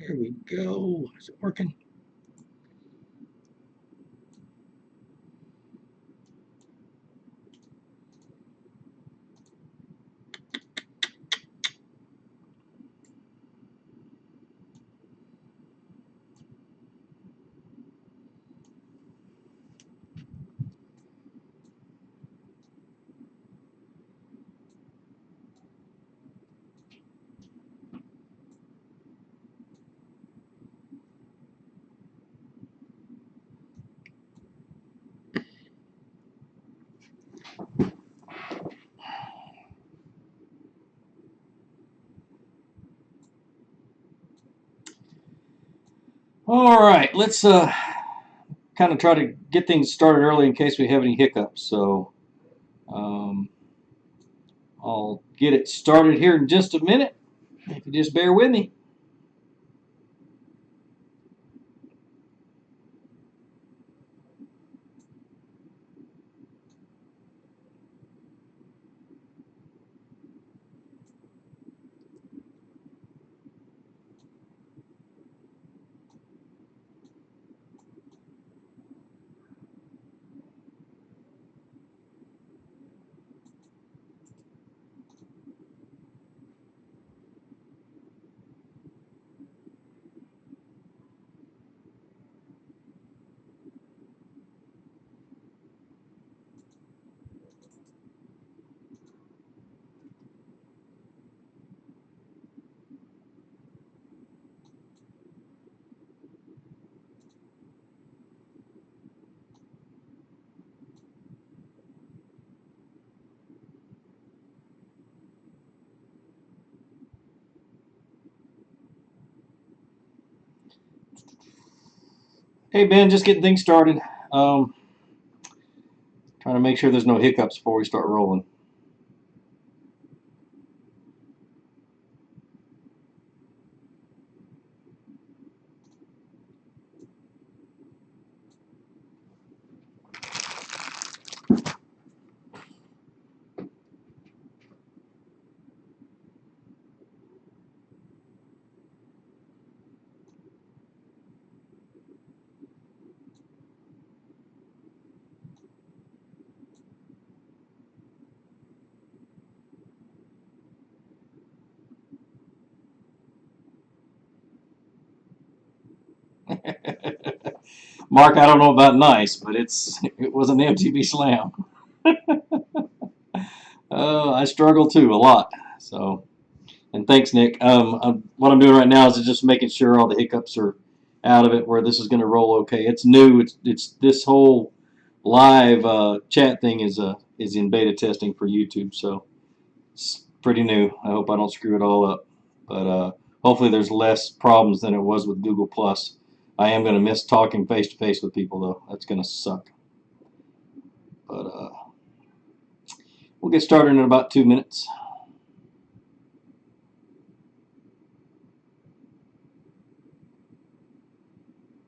There we go. Is it working? All right, let's kind of try to get things started early in case we have any hiccups. So um, I'll get it started here in just a minute. If you just bear with me. Hey Ben, just getting things started. Um, Trying to make sure there's no hiccups before we start rolling. Mark, I don't know about nice, but it was an MTB Slam. I struggle too a lot. So, and thanks, Nick. What I'm doing right now is just making sure all the hiccups are out of it, where this is going to roll okay. It's new. It's this whole live chat thing is in beta testing for YouTube, so it's pretty new. I hope I don't screw it all up, but hopefully there's less problems than it was with Google Plus. I am going to miss talking face to face with people though. That's going to suck. But we'll get started in about 2 minutes.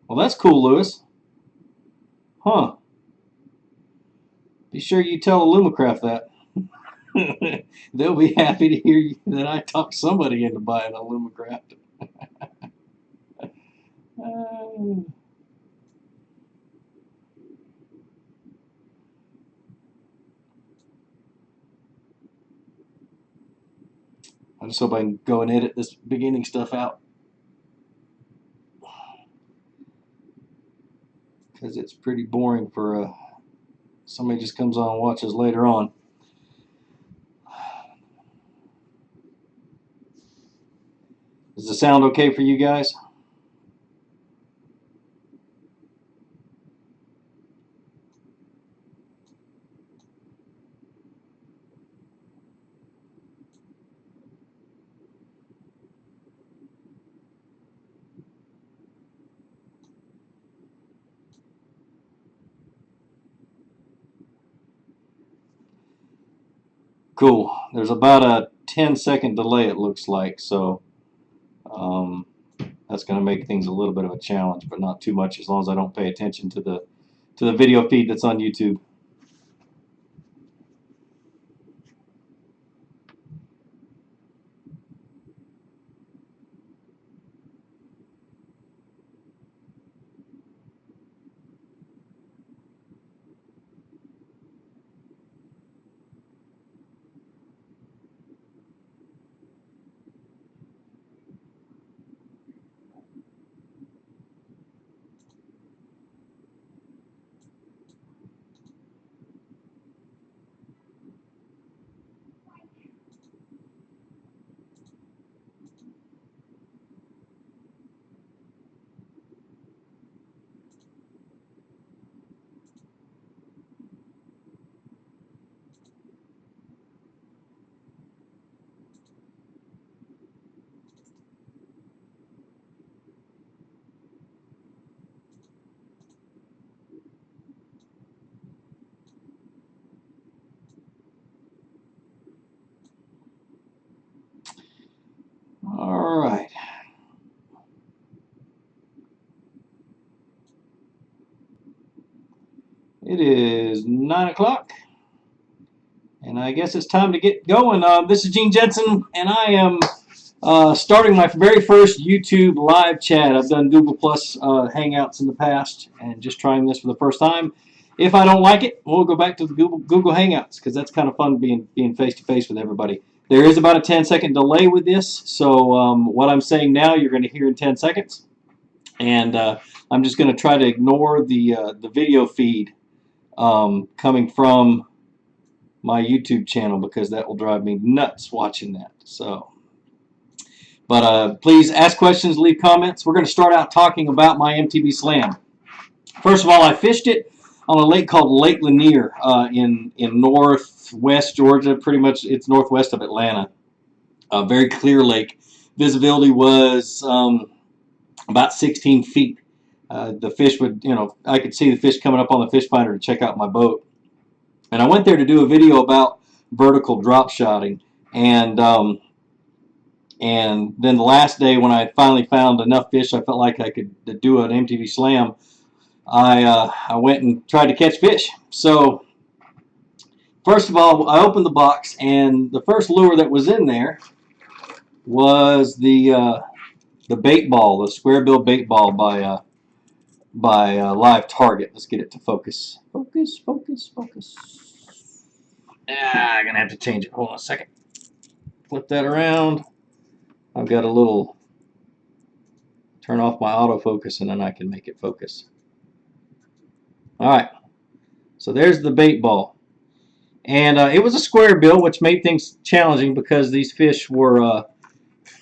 Well, that's cool, Lewis. Huh. Be sure you tell Illumicraft that. They'll be happy to hear that I talked somebody into buying a Illumicraft. I just hope I can go and edit this beginning stuff out, because it's pretty boring for somebody just comes on and watches later on. Does the sound okay for you guys? Cool. There's about a 10-second delay, it looks like, so um, that's going to make things a little bit of a challenge, but not too much as long as I don't pay attention to the video feed that's on YouTube. It is 9 o'clock, and I guess it's time to get going. This is Gene Jensen, and I am starting my very first YouTube live chat. I've done Google Plus Hangouts in the past, and just trying this for the first time. If I don't like it, we'll go back to the Google Hangouts, because that's kind of fun being face to face with everybody. There is about a 10-second delay with this, so what I'm saying now you're going to hear in 10 seconds, and I'm just going to try to ignore the video feed coming from my YouTube channel, because that will drive me nuts watching that. So, but please ask questions, leave comments. We're going to start out talking about my MTB Slam. First of all, I fished it on a lake called Lake Lanier in northwest Georgia. Pretty much, it's northwest of Atlanta. A very clear lake. Visibility was about 16 feet. The fish would, I could see the fish coming up on the fish finder to check out my boat. And I went there to do a video about vertical drop shotting. And then the last day, when I finally found enough fish I felt like I could do an MTB Slam, I went and tried to catch fish. So first of all, I opened the box, and the first lure that was in there was the bait ball, the square bill bait ball by Live Target. Let's get it to focus. Focus, focus, focus. I'm gonna have to change it. Hold on a second. Flip that around. I've got a little turn off my autofocus, and then I can make it focus. All right. So there's the bait ball, and it was a square bill, which made things challenging because these fish were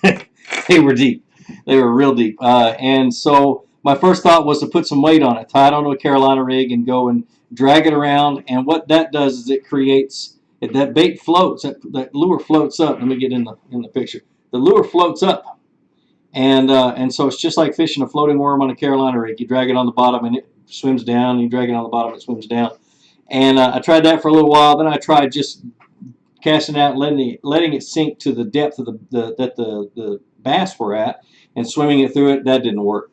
they were deep. They were real deep, and so my first thought was to put some weight on it, tie it onto a Carolina rig, and go and drag it around. And what that does is it creates that bait floats. That lure floats up. Let me get in the picture. The lure floats up, and so it's just like fishing a floating worm on a Carolina rig. You drag it on the bottom, and it swims down. You drag it on the bottom, it swims down. And I tried that for a little while. Then I tried just casting out, letting it sink to the depth of that the bass were at, and swimming it through it. That didn't work.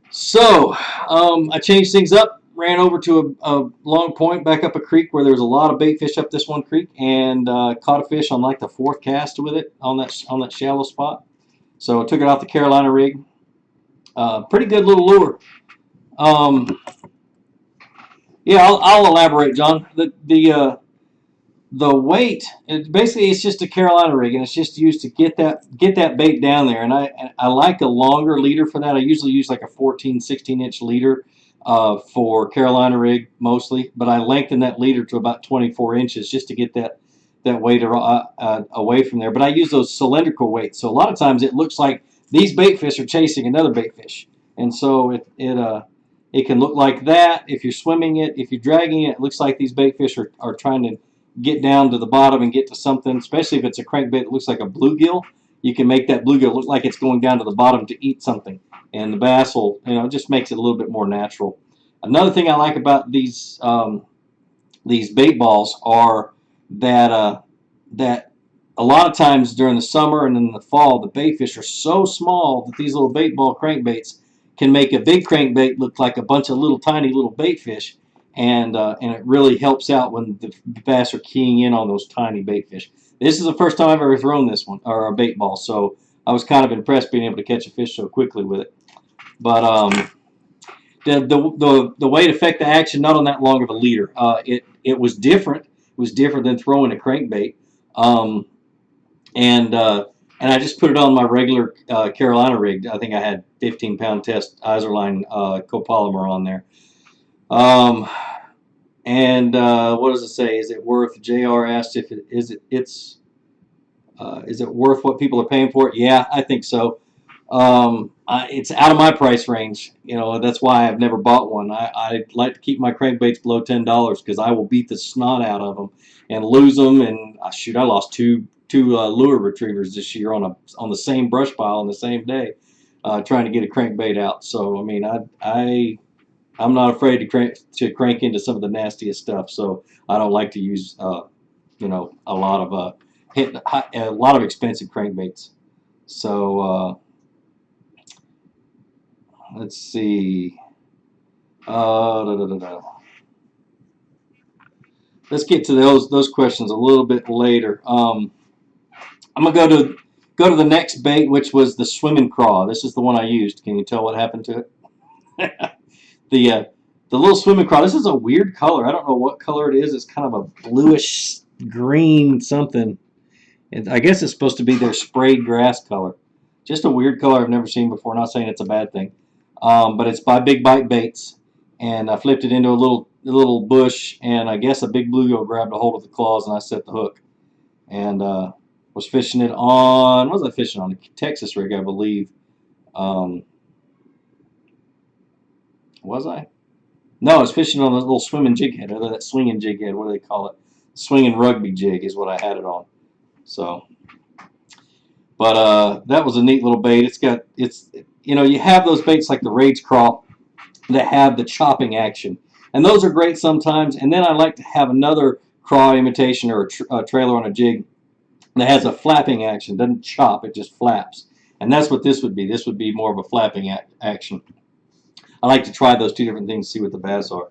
So I changed things up, ran over to a long point back up a creek where there was a lot of bait fish up this one creek, and caught a fish on like the fourth cast with it on that shallow spot. So I took it off the Carolina rig. Pretty good little lure. Yeah, I'll elaborate, John. The weight, it's just a Carolina rig, and it's just used to get that bait down there. And I like a longer leader for that. I usually use like a 14, 16-inch leader for Carolina rig mostly, but I lengthen that leader to about 24 inches just to get that weight away from there. But I use those cylindrical weights, so a lot of times it looks like these bait fish are chasing another bait fish, and so it can look like that if you're swimming it. If you're dragging it, it looks like these bait fish are trying to get down to the bottom and get to something, especially if it's a crankbait that looks like a bluegill. You can make that bluegill look like it's going down to the bottom to eat something, and the bass will, it just makes it a little bit more natural. Another thing I like about these bait balls are that that a lot of times during the summer and in the fall, the bait fish are so small that these little bait ball crankbaits can make a big crankbait look like a bunch of little tiny little bait fish. And it really helps out when the bass are keying in on those tiny bait fish. This is the first time I've ever thrown this one, or a bait ball, so I was kind of impressed being able to catch a fish so quickly with it. But the way it affected the action, not on that long of a leader. It was different. It was different than throwing a crankbait. And I just put it on my regular Carolina rig. I think I had 15-pound test Iserline copolymer on there. What does it say? Is it worth? JR asked if is it worth what people are paying for it? Yeah, I think so. It's out of my price range. That's why I've never bought one. I like to keep my crankbaits below $10 because I will beat the snot out of them and lose them. And shoot, I lost two lure retrievers this year on the same brush pile on the same day, trying to get a crankbait out. So I mean, I'm not afraid to crank into some of the nastiest stuff. So I don't like to use a lot of expensive crankbaits. So let's see. let's get to those questions a little bit later. I'm gonna go to the next bait, which was the swimming craw. This is the one I used. Can you tell what happened to it? the uh, the little swimming craw. This is a weird color. I don't know what color it is. It's kind of a bluish green something. I guess it's supposed to be their sprayed grass color. Just a weird color I've never seen before. Not saying it's a bad thing, but it's by Big Bite Baits, and I flipped it into a little bush, and I guess a big bluegill grabbed a hold of the claws, and I set the hook, and was fishing it on. What was I fishing on? A Texas rig, I believe. Um, was I? No, I was fishing on a little swimming jig head, or that swinging jig head. What do they call it? Swinging rugby jig is what I had it on. So. But that was a neat little bait. You have those baits like the Rage Craw that have the chopping action, and those are great sometimes. And then I like to have another craw imitation or a trailer on a jig that has a flapping action. It doesn't chop, it just flaps, and that's what this would be. This would be more of a flapping action. I like to try those two different things, see what the bass are.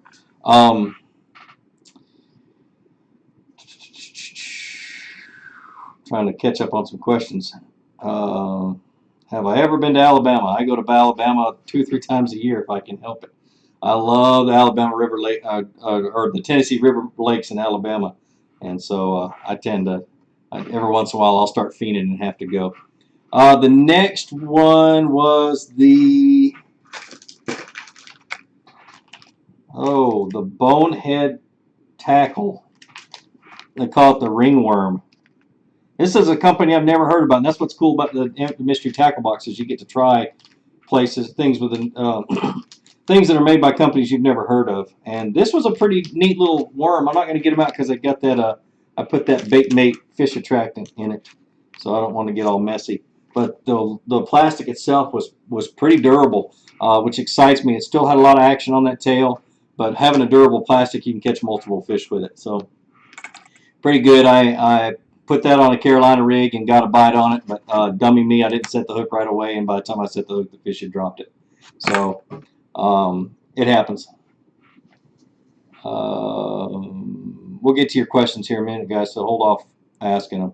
Trying to catch up on some questions. Have I ever been to Alabama? I go to Alabama 2 or 3 times a year if I can help it. I love the Alabama River Lake, or the Tennessee River Lakes in Alabama, and so I tend to every once in a while I'll start fiending and have to go. The next one was the bonehead tackle. They call it the ringworm. This is a company I've never heard about, and that's what's cool about the mystery tackle boxes. You get to try things with things that are made by companies you've never heard of. And this was a pretty neat little worm. I'm not going to get them out because I got that. I put that bait mate fish attractant in it, so I don't want to get all messy. But the plastic itself was pretty durable, which excites me. It still had a lot of action on that tail, but having a durable plastic, you can catch multiple fish with it. So pretty good. I put that on a Carolina rig and got a bite on it, but dummy me, I didn't set the hook right away, and by the time I set the hook, the fish had dropped it. So it happens. We'll get to your questions here in a minute, guys, so hold off asking them.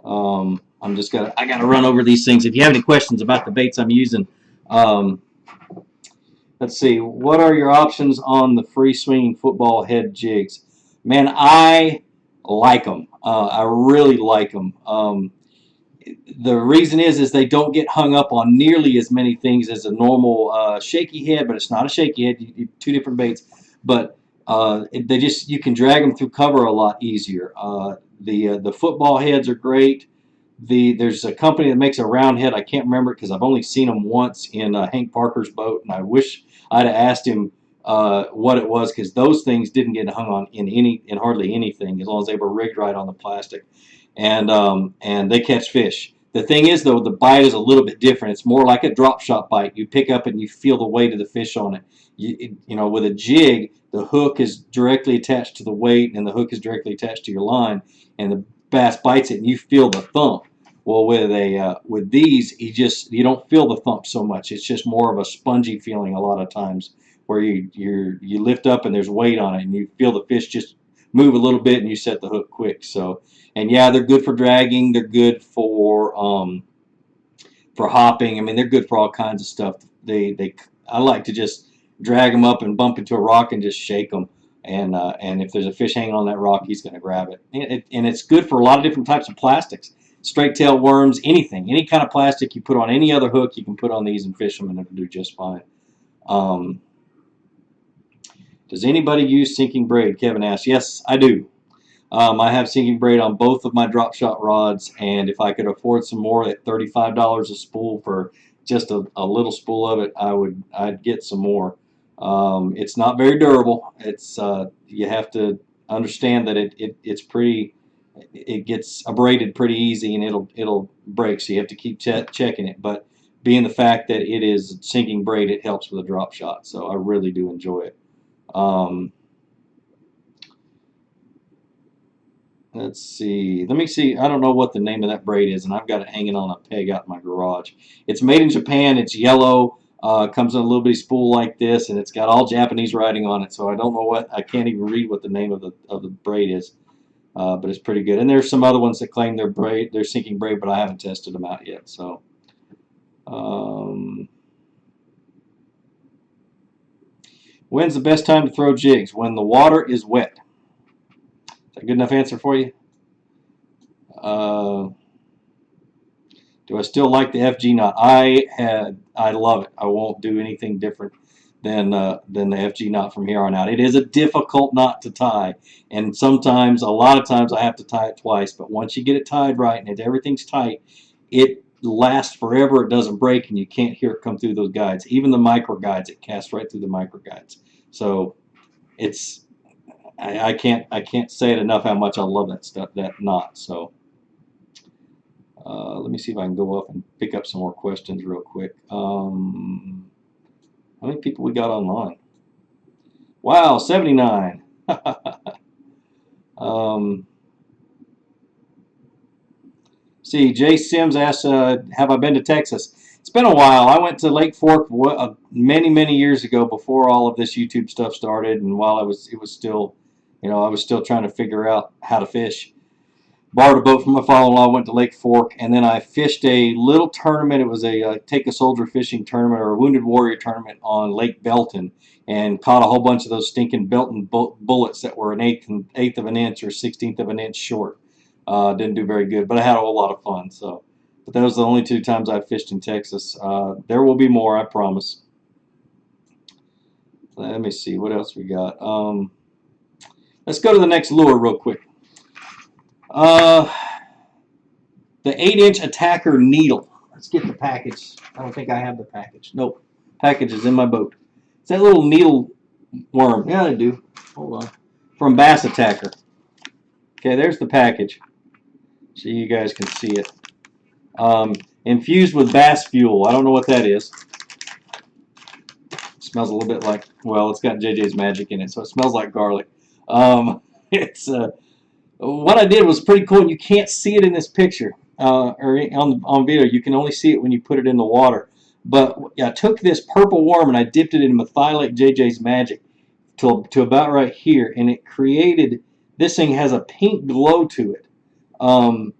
I gotta run over these things. If you have any questions about the baits I'm using, let's see. What are your options on the free swinging football head jigs? Man, I like them. I really like them. The reason is they don't get hung up on nearly as many things as a normal shaky head, but it's not a shaky head. Two different baits, but you can drag them through cover a lot easier. The football heads are great. There's a company that makes a round head. I can't remember it because I've only seen them once in Hank Parker's boat, and I wish I'd have asked him what it was, because those things didn't get hung on in hardly anything as long as they were rigged right on the plastic, and they catch fish. The thing is, though, the bite is a little bit different. It's more like a drop shot bite. You pick up and you feel the weight of the fish on it. With a jig, the hook is directly attached to the weight, and the hook is directly attached to your line, and the bass bites it, and you feel the thump. Well, with these, you don't feel the thump so much. It's just more of a spongy feeling a lot of times, where you lift up and there's weight on it, and you feel the fish just move a little bit, and you set the hook quick. So, and yeah, they're good for dragging. They're good for hopping. I mean, they're good for all kinds of stuff. I like to just drag them up and bump into a rock and just shake them. And if there's a fish hanging on that rock, he's going to grab it. And it's good for a lot of different types of plastics. Straight tail worms, anything. Any kind of plastic you put on any other hook, you can put on these and fish them, and it'll do just fine. Does anybody use sinking braid? Kevin asks. Yes, I do. I have sinking braid on both of my drop shot rods, and if I could afford some more at $35 a spool for just a little spool of it, I'd get some more. It's not very durable. You have to understand that it gets abraded pretty easy, and it'll break, so you have to keep checking it. But being the fact that it is sinking braid, it helps with a drop shot, so I really do enjoy it. Let's see. Let me see. I don't know what the name of that braid is, and I've got it hanging on a peg out in my garage. It's made in Japan. It's yellow. Comes in a little bitty spool like this, and it's got all Japanese writing on it. So I don't know what, I can't even read what the name of the braid is, but it's pretty good. And there's some other ones that claim they're sinking braid, but I haven't tested them out yet. So. When's the best time to throw jigs? When the water is wet. Is that a good enough answer for you? Do I still like the FG knot? I love it. I won't do anything different than the FG knot from here on out. It is a difficult knot to tie, and sometimes, a lot of times, I have to tie it twice. But once you get it tied right and everything's tight, it lasts forever. It doesn't break, and you can't hear it come through those guides. Even the micro guides, it casts right through the micro guides. So it's I can't say it enough how much I love that stuff, that knot. So. Let me see if I can go up and pick up some more questions real quick. How many people we got online? Wow, 79. See, Jay Sims asks, have I been to Texas? It's been a while. I went to Lake Fork many, many years ago before all of this YouTube stuff started, and while it was still, I was still trying to figure out how to fish. Borrowed a boat from my father-in-law, went to Lake Fork, and then I fished a little tournament. It was a Take a Soldier fishing tournament, or a Wounded Warrior tournament on Lake Belton, and caught a whole bunch of those stinking Belton bullets that were an eighth of an inch or 16th of an inch short. Didn't do very good, but I had a whole lot of fun. So, but those are the only 2 times I've fished in Texas. There will be more, I promise. Let me see what else we got. Let's go to the next lure real quick. The 8-inch Attacker needle. Let's get the package. I don't think I have the package. Nope. Package is in my boat. It's that little needle worm. Yeah, I do. Hold on. From Bass Attacker. Okay, there's the package. So you guys can see it. Infused with bass fuel. I don't know what that is. It smells a little bit like, well, it's got JJ's Magic in it, so it smells like garlic. It's what I did was pretty cool. You can't see it in this picture or on video. You can only see it when you put it in the water. But I took this purple worm and I dipped it in methylate JJ's Magic to about right here, and it created, this thing has a pink glow to it. I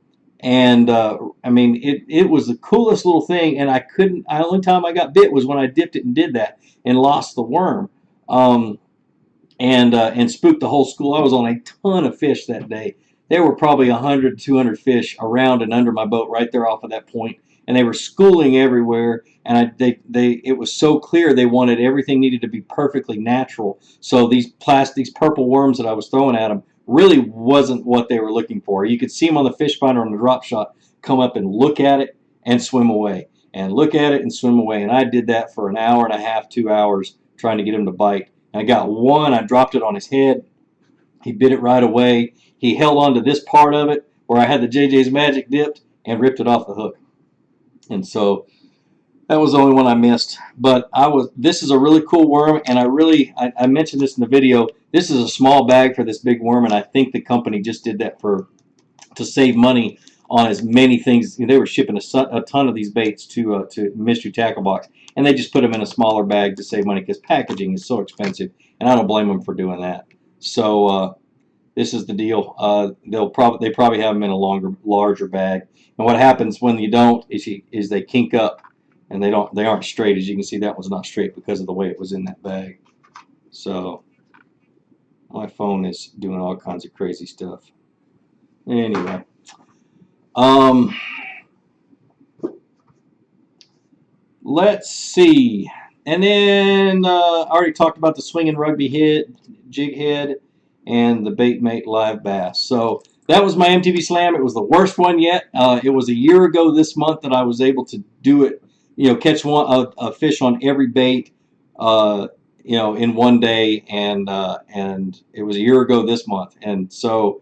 mean, it was the coolest little thing, and the only time I got bit was when I dipped it and did that and lost the worm. And spooked the whole school. I was on a ton of fish that day. There were probably 100, 200 fish around and under my boat right there off of that point, and they were schooling everywhere. And it was so clear they wanted everything needed to be perfectly natural. So these purple worms that I was throwing at them really wasn't what they were looking for. You could see them on the fish finder on the drop shot come up and look at it and swim away, and look at it and swim away. And I did that for an hour and a half, 2 hours trying to get him to bite. I got one, I dropped it on his head. He bit it right away. He held on to this part of it where I had the JJ's Magic dipped and ripped it off the hook. And so that was the only one I missed. But this is a really cool worm, and I mentioned this in the video. This is a small bag for this big worm, and I think the company just did that to save money on as many things. They were shipping a ton of these baits to Mystery Tackle Box, and they just put them in a smaller bag to save money because packaging is so expensive, and I don't blame them for doing that. So this is the deal. They probably have them in a larger bag. And what happens when you don't is they kink up, and they aren't straight. As you can see, that one's not straight because of the way it was in that bag. So my phone is doing all kinds of crazy stuff. Anyway. Let's see. And then I already talked about the swinging rugby jig head, and the bait mate live bass. So that was my MTB Slam. It was the worst one yet. It was a year ago this month that I was able to do it. Catch a fish on every bait. In one day, and it was a year ago this month, and so.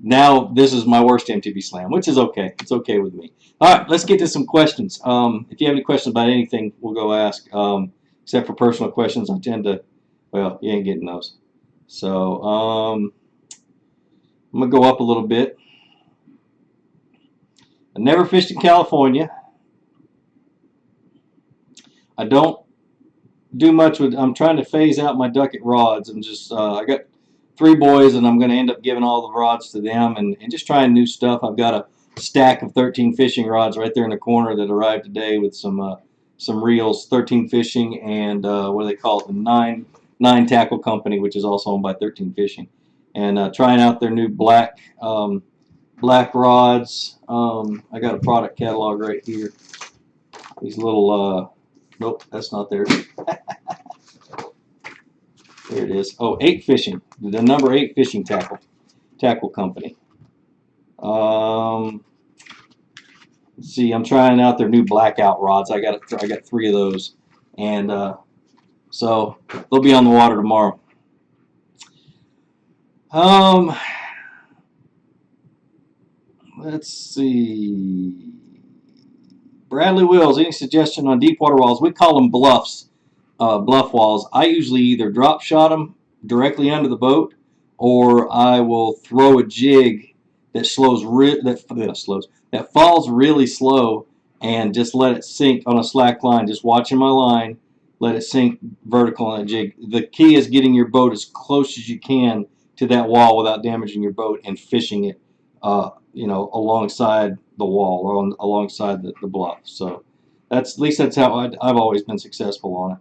Now this is my worst MTB Slam, which is okay. It's okay with me. All right, let's get to some questions. If you have any questions about anything, we'll go ask. Except for personal questions, I tend to, well, you ain't getting those. So I'm going to go up a little bit. I never fished in California. I don't do much with. I'm trying to phase out my Ducket rods. I'm just I got 3 boys, and I'm going to end up giving all the rods to them, and just trying new stuff. I've got a stack of 13 fishing rods right there in the corner that arrived today with some reels. 13 Fishing and what do they call it? The nine Tackle Company, which is also owned by 13 Fishing, and trying out their new black rods. I got a product catalog right here. These little nope, that's not there. There it is. Oh, 8 Fishing, the number 8 Fishing Tackle Company. Let's see, I'm trying out their new blackout rods. I got 3 of those, and so they'll be on the water tomorrow. Let's see. Bradley Wills, any suggestion on deep water walls? We call them bluffs, bluff walls. I usually either drop shot them directly under the boat, or I will throw a jig that that falls really slow, and just let it sink on a slack line. Just watching my line, let it sink vertical on a jig. The key is getting your boat as close as you can to that wall without damaging your boat, and fishing it, alongside the wall, or alongside the bluff. So at least that's how I've always been successful on it.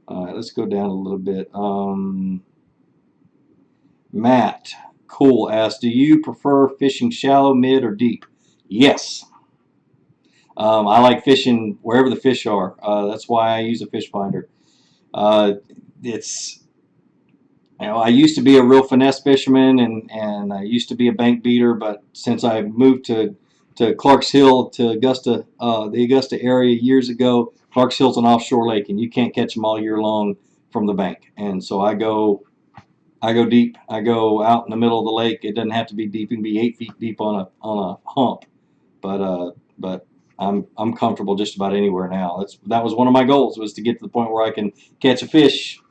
All right, let's go down a little bit. Matt Cool asks, do you prefer fishing shallow, mid, or deep? Yes. I like fishing wherever the fish are. That's why I use a fish finder. It's I used to be a real finesse fisherman, and I used to be a bank beater, but since I moved to Clarks Hill, to Augusta, the Augusta area years ago, Clarks Hill's an offshore lake, and you can't catch them all year long from the bank. And so I go deep. I go out in the middle of the lake. It doesn't have to be deep. It can be 8 feet deep on a hump, but I'm comfortable just about anywhere now. That was one of my goals, was to get to the point where I can catch a fish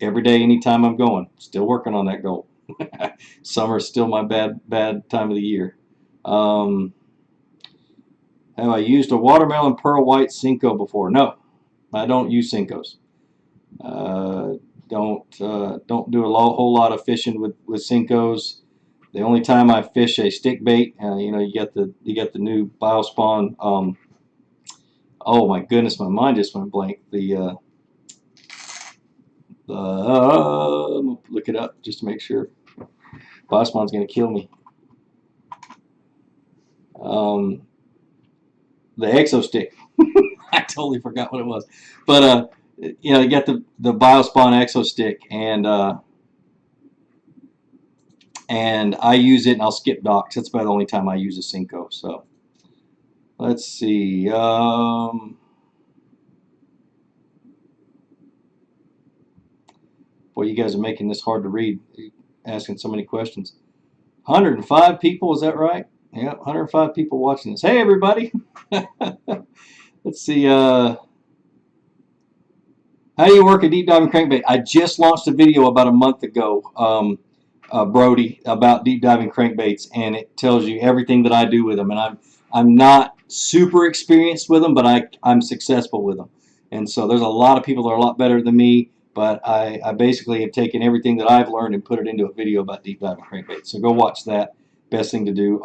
every day, anytime I'm going. Still working on that goal. Summer's still my bad time of the year. Have I used a watermelon pearl white Cinco before? No, I don't use Cincos. Don't do a whole lot of fishing with Cincos. The only time I fish a stick bait, you got the new Biospawn. Oh my goodness, my mind just went blank. Look it up just to make sure. Biospawn's gonna kill me. The Exo Stick. I totally forgot what it was, but you got the Biospawn Exo Stick, and I use it, and I'll skip docks. That's about the only time I use a Cinco. So let's see. Boy, you guys are making this hard to read, asking so many questions. 105 people, is that right? Yeah, 105 people watching this. Hey, everybody. Let's see. How do you work a deep diving crankbait? I just launched a video about a month ago, Brody, about deep diving crankbaits, and it tells you everything that I do with them. And I'm not super experienced with them, but I'm successful with them. And so there's a lot of people that are a lot better than me, but I basically have taken everything that I've learned and put it into a video about deep diving crankbaits. So go watch that. Best thing to do.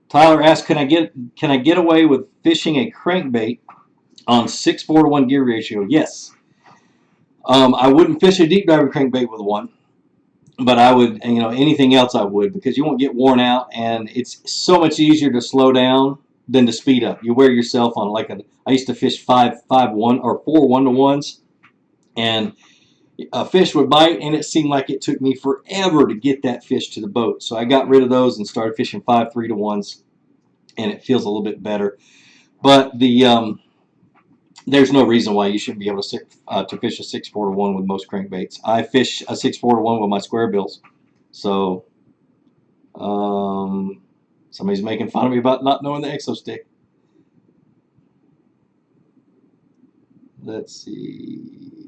Tyler asks, can I get away with fishing a crankbait on 6:4 to 1 gear ratio? Yes. I wouldn't fish a deep diving crankbait with one, but I would, anything else I would, because you won't get worn out, and it's so much easier to slow down than to speed up. You wear yourself on I used to fish 5-1 or 4 1-to-1s, and a fish would bite, and it seemed like it took me forever to get that fish to the boat. So I got rid of those and started fishing 5 3-to-1s, and it feels a little bit better. But there's no reason why you shouldn't be able to fish a 6-4-to-1 with most crankbaits. I fish a 6-4-to-1 with my square bills. So somebody's making fun of me about not knowing the Exo Stick. Let's see.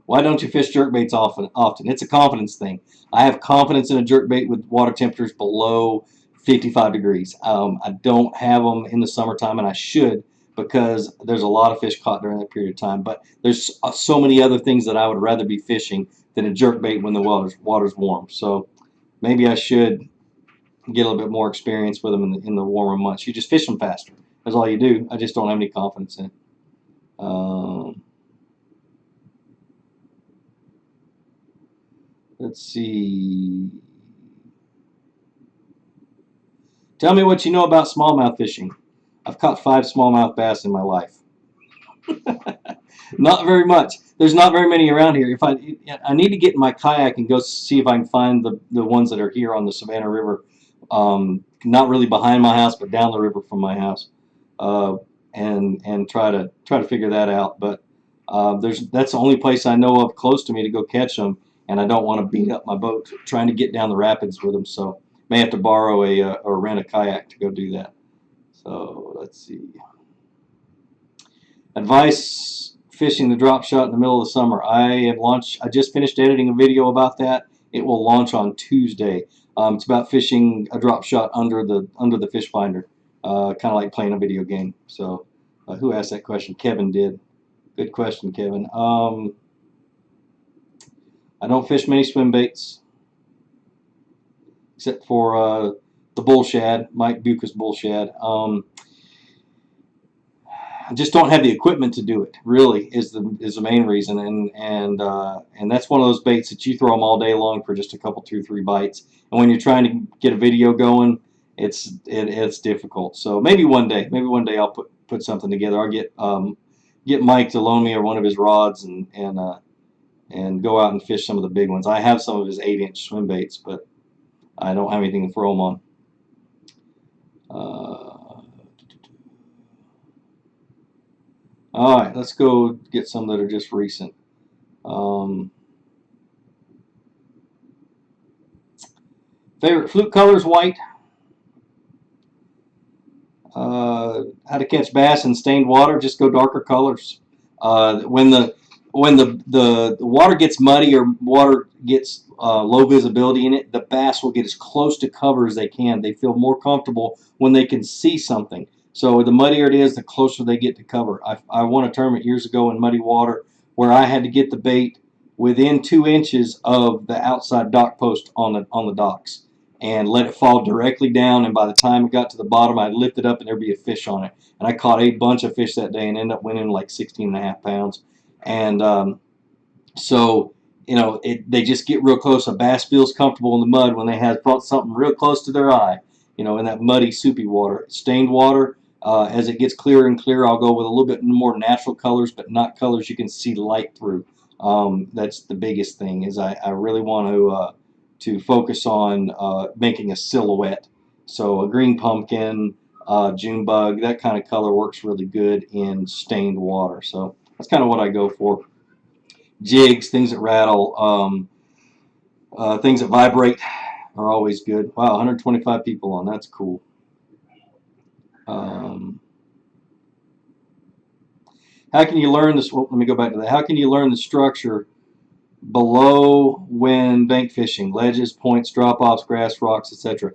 Why don't you fish jerkbaits often? It's a confidence thing. I have confidence in a jerkbait with water temperatures below 55 degrees. I don't have them in the summertime, and I should, because there's a lot of fish caught during that period of time. But there's so many other things that I would rather be fishing than a jerkbait when the water's warm. So maybe I should get a little bit more experience with them in the warmer months. You just fish them faster. That's all you do. I just don't have any confidence in it. Let's see. Tell me what you know about smallmouth fishing. I've caught 5 smallmouth bass in my life. Not very much. There's not very many around here. If I need to get in my kayak and go see if I can find the ones that are here on the Savannah River. Not really behind my house, but down the river from my house, and try to figure that out. But that's the only place I know of close to me to go catch them, and I don't want to beat up my boat trying to get down the rapids with them. So may have to borrow or rent a kayak to go do that. So let's see. Advice fishing the drop shot in the middle of the summer. I just finished editing a video about that. It will launch on Tuesday. It's about fishing a drop shot under the fish finder, kind of like playing a video game. So, who asked that question? Kevin did. Good question, Kevin. I don't fish many swim baits, except for the bull shad, Mike Bucas bull shad. I just don't have the equipment to do it. Really, is the main reason, and that's one of those baits that you throw them all day long for just a couple, 2, 3 bites. And when you're trying to get a video going, it's difficult. So maybe one day I'll put something together. I'll get Mike to loan me one of his rods and go out and fish some of the big ones. I have some of his 8-inch swim baits, but I don't have anything to throw them on. All right, let's go get some that are just recent. Favorite fluke colors: white. How to catch bass in stained water? Just go darker colors. When the water gets muddy or water gets low visibility in it, the bass will get as close to cover as they can. They feel more comfortable when they can see something. So the muddier it is, the closer they get to cover. I won a tournament years ago in muddy water where I had to get the bait within 2 inches of the outside dock post on the docks and let it fall directly down. And by the time it got to the bottom, I'd lift it up and there'd be a fish on it. And I caught a bunch of fish that day and ended up winning like 16.5 pounds. And so, they just get real close. A bass feels comfortable in the mud when they have something real close to their eye, in that muddy, soupy water. Stained water, as it gets clearer and clearer, I'll go with a little bit more natural colors, but not colors you can see light through. That's the biggest thing, is I really want to focus on making a silhouette. So a green pumpkin, June bug, that kind of color works really good in stained water. So that's kind of what I go for. Jigs, things that rattle, things that vibrate are always good. Wow, 125 people on. That's cool. How can you learn this? Well, let me go back to that. How can you learn the structure below when bank fishing? Ledges, points, drop-offs, grass, rocks, etc.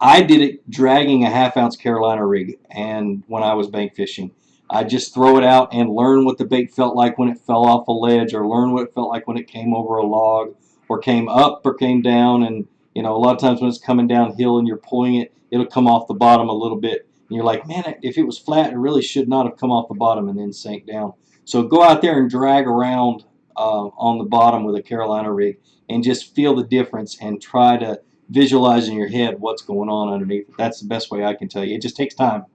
I did it dragging a 1/2 ounce Carolina rig, and when I was bank fishing, I just throw it out and learn what the bait felt like when it fell off a ledge, or learn what it felt like when it came over a log, or came up or came down. And a lot of times when it's coming downhill and you're pulling it, it'll come off the bottom a little bit. And you're like, man, if it was flat, it really should not have come off the bottom and then sank down. So go out there and drag around on the bottom with a Carolina rig and just feel the difference and try to visualize in your head what's going on underneath. That's the best way I can tell you. It just takes time.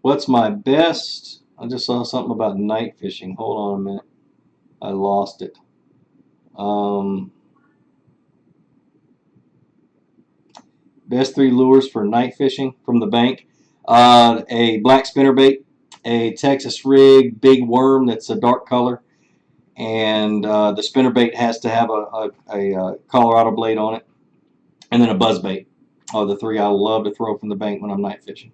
What's my best? I just saw something about night fishing. Hold on a minute. I lost it. Best 3 lures for night fishing from the bank. A black spinnerbait, a Texas rig, big worm that's a dark color, and the spinnerbait has to have a Colorado blade on it, and then a buzzbait. are the three I love to throw from the bank when I'm night fishing.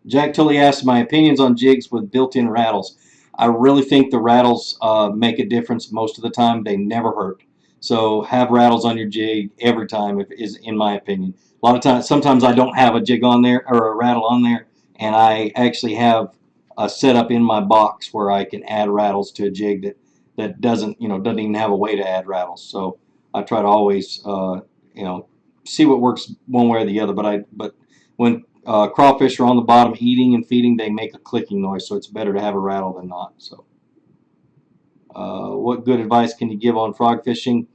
Jack Tully asked my opinions on jigs with built-in rattles. I really think the rattles make a difference most of the time. They never hurt. So have rattles on your jig every time, if is in my opinion. A lot of times, sometimes I don't have a jig on there or a rattle on there, and I actually have a setup in my box where I can add rattles to a jig that doesn't doesn't even have a way to add rattles. So I try to always see what works one way or the other. But when crawfish are on the bottom eating and feeding, they make a clicking noise, so it's better to have a rattle than not. So, what good advice can you give on frog fishing?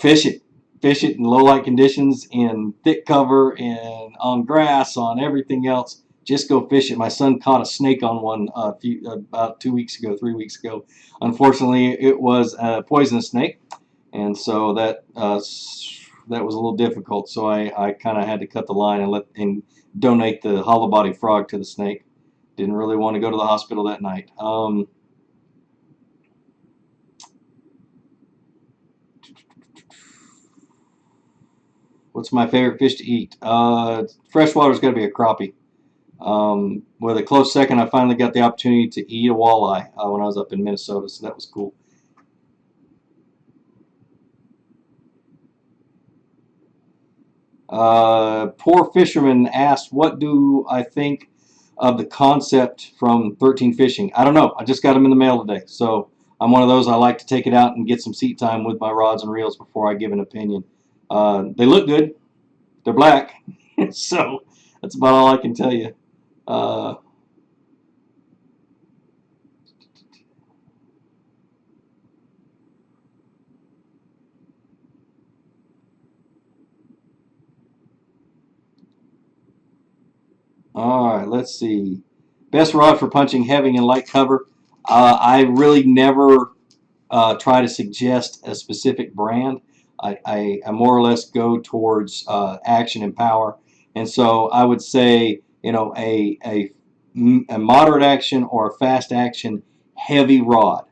Fish it. Fish it in low light conditions, in thick cover, and on grass, on everything else. Just go fish it. My son caught a snake on one about 2 weeks ago, 3 weeks ago. Unfortunately, it was a poisonous snake, and so that that was a little difficult. So I kind of had to cut the line and donate the hollow body frog to the snake. Didn't really want to go to the hospital that night. What's my favorite fish to eat? Freshwater's got to be a crappie. With a close second, I finally got the opportunity to eat a walleye when I was up in Minnesota, so that was cool. Poor Fisherman asked, what do I think of the concept from 13 Fishing? I don't know. I just got them in the mail today. So I'm one of those, I like to take it out and get some seat time with my rods and reels before I give an opinion. They look good. They're black. So that's about all I can tell you. All right, let's see. Best rod for punching heavy and light cover. I really never try to suggest a specific brand. I more or less go towards action and power, and so I would say a moderate action or a fast action heavy rod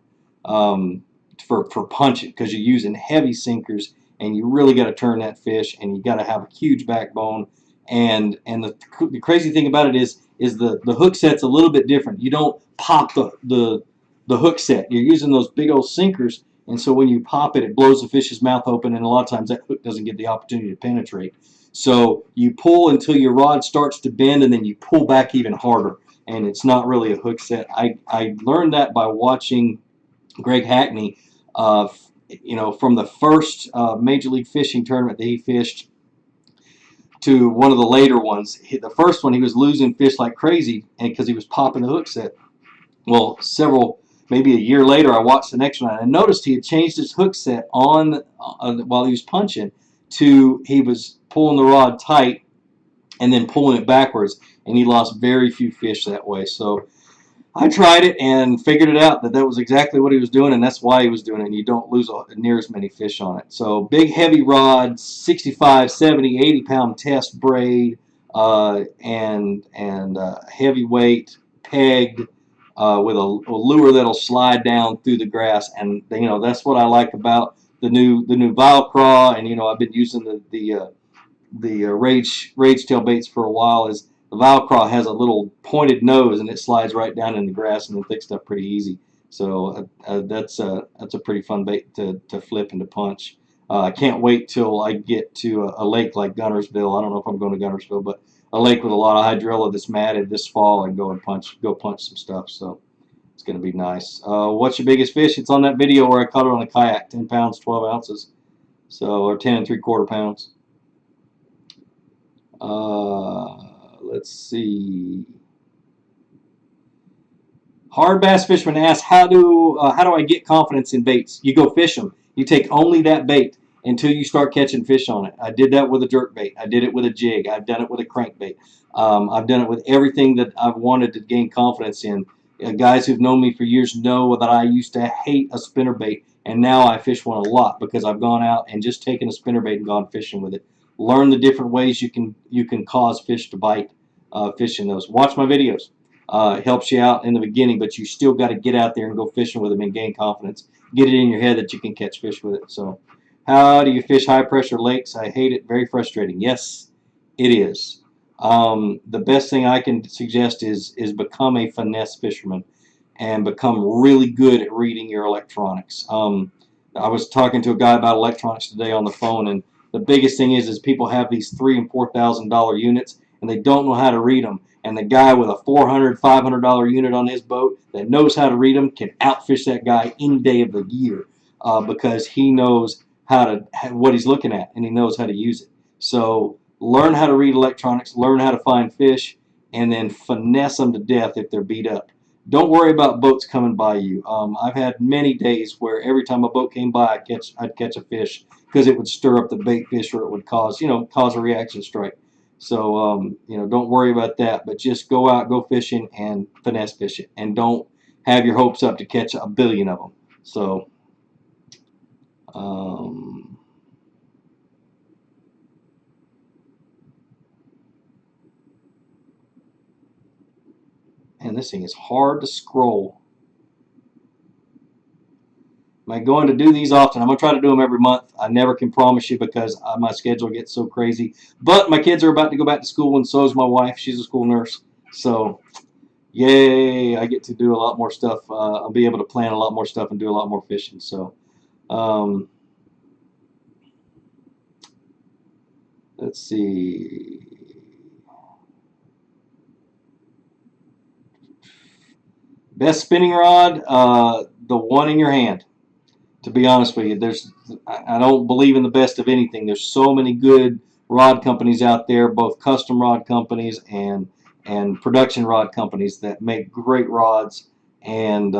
for punching, because you're using heavy sinkers and you really got to turn that fish, and you got to have a huge backbone. And the crazy thing about it is the hook set's a little bit different. You don't pop the hook set. You're using those big old sinkers, and so when you pop it, it blows the fish's mouth open, and a lot of times that hook doesn't get the opportunity to penetrate. So you pull until your rod starts to bend, and then you pull back even harder, and it's not really a hook set. I learned that by watching Greg Hackney, from the first Major League Fishing tournament that he fished to one of the later ones. The first one, he was losing fish like crazy, and because he was popping the hook set. Well, maybe a year later, I watched the next one, and I noticed he had changed his hook set on while he was punching to he was pulling the rod tight and then pulling it backwards, and he lost very few fish that way. So I tried it and figured it out that was exactly what he was doing, and that's why he was doing it, and you don't lose near as many fish on it. So big, heavy rod, 65, 70, 80-pound test braid, and heavy weight, pegged, with a lure that'll slide down through the grass. And that's what I like about the new Valcraw, and I've been using the rage tail baits for a while. Is the Valcraw has a little pointed nose, and it slides right down in the grass and then picks up pretty easy. So that's a pretty fun bait to flip and to punch. I can't wait till I get to a lake like Guntersville. I don't know if I'm going to Guntersville, but a lake with a lot of hydrilla that's matted this fall, and go punch some stuff. So it's going to be nice. What's your biggest fish? It's on that video where I caught it on a kayak, 10 pounds, 12 ounces. So, or 10 3/4 pounds. Let's see. Hard bass fisherman asks, how do I get confidence in baits? You go fish them. You take only that bait until you start catching fish on it. I did that with a jerk bait. I did it with a jig. I've done it with a crankbait. I've done it with everything that I've wanted to gain confidence in. Guys who've known me for years know that I used to hate a spinnerbait, and now I fish one a lot because I've gone out and just taken a spinnerbait and gone fishing with it. Learn the different ways you can cause fish to bite fishing those. Watch my videos. helps you out in the beginning, but you still got to get out there and go fishing with them and gain confidence. Get it in your head that you can catch fish with it. So, how do you fish high pressure lakes? I hate it. Very frustrating. Yes, it is. The best thing I can suggest is become a finesse fisherman and become really good at reading your electronics. I was talking to a guy about electronics today on the phone, and the biggest thing is people have these $3,000 and $4,000 units, and they don't know how to read them. And the guy with a $400, $500 unit on his boat that knows how to read them can outfish that guy any day of the year because he knows what he's looking at and he knows how to use it. So learn how to read electronics, learn how to find fish, and then finesse them to death if they're beat up. Don't worry about boats coming by you. I've had many days where every time a boat came by, I'd catch a fish because it would stir up the bait fish or it would cause a reaction strike. So don't worry about that, but just go out, go fishing, and finesse fish it, and don't have your hopes up to catch a billion of them. So. And this thing is hard to scroll. Am I going to do these often? I'm going to try to do them every month. I never can promise you because my schedule gets so crazy. But my kids are about to go back to school, and so is my wife. She's a school nurse. So, yay, I get to do a lot more stuff. I'll be able to plan a lot more stuff and do a lot more fishing. So, let's see. Best spinning rod, the one in your hand. To be honest with you, I don't believe in the best of anything. There's so many good rod companies out there, both custom rod companies and production rod companies that make great rods, and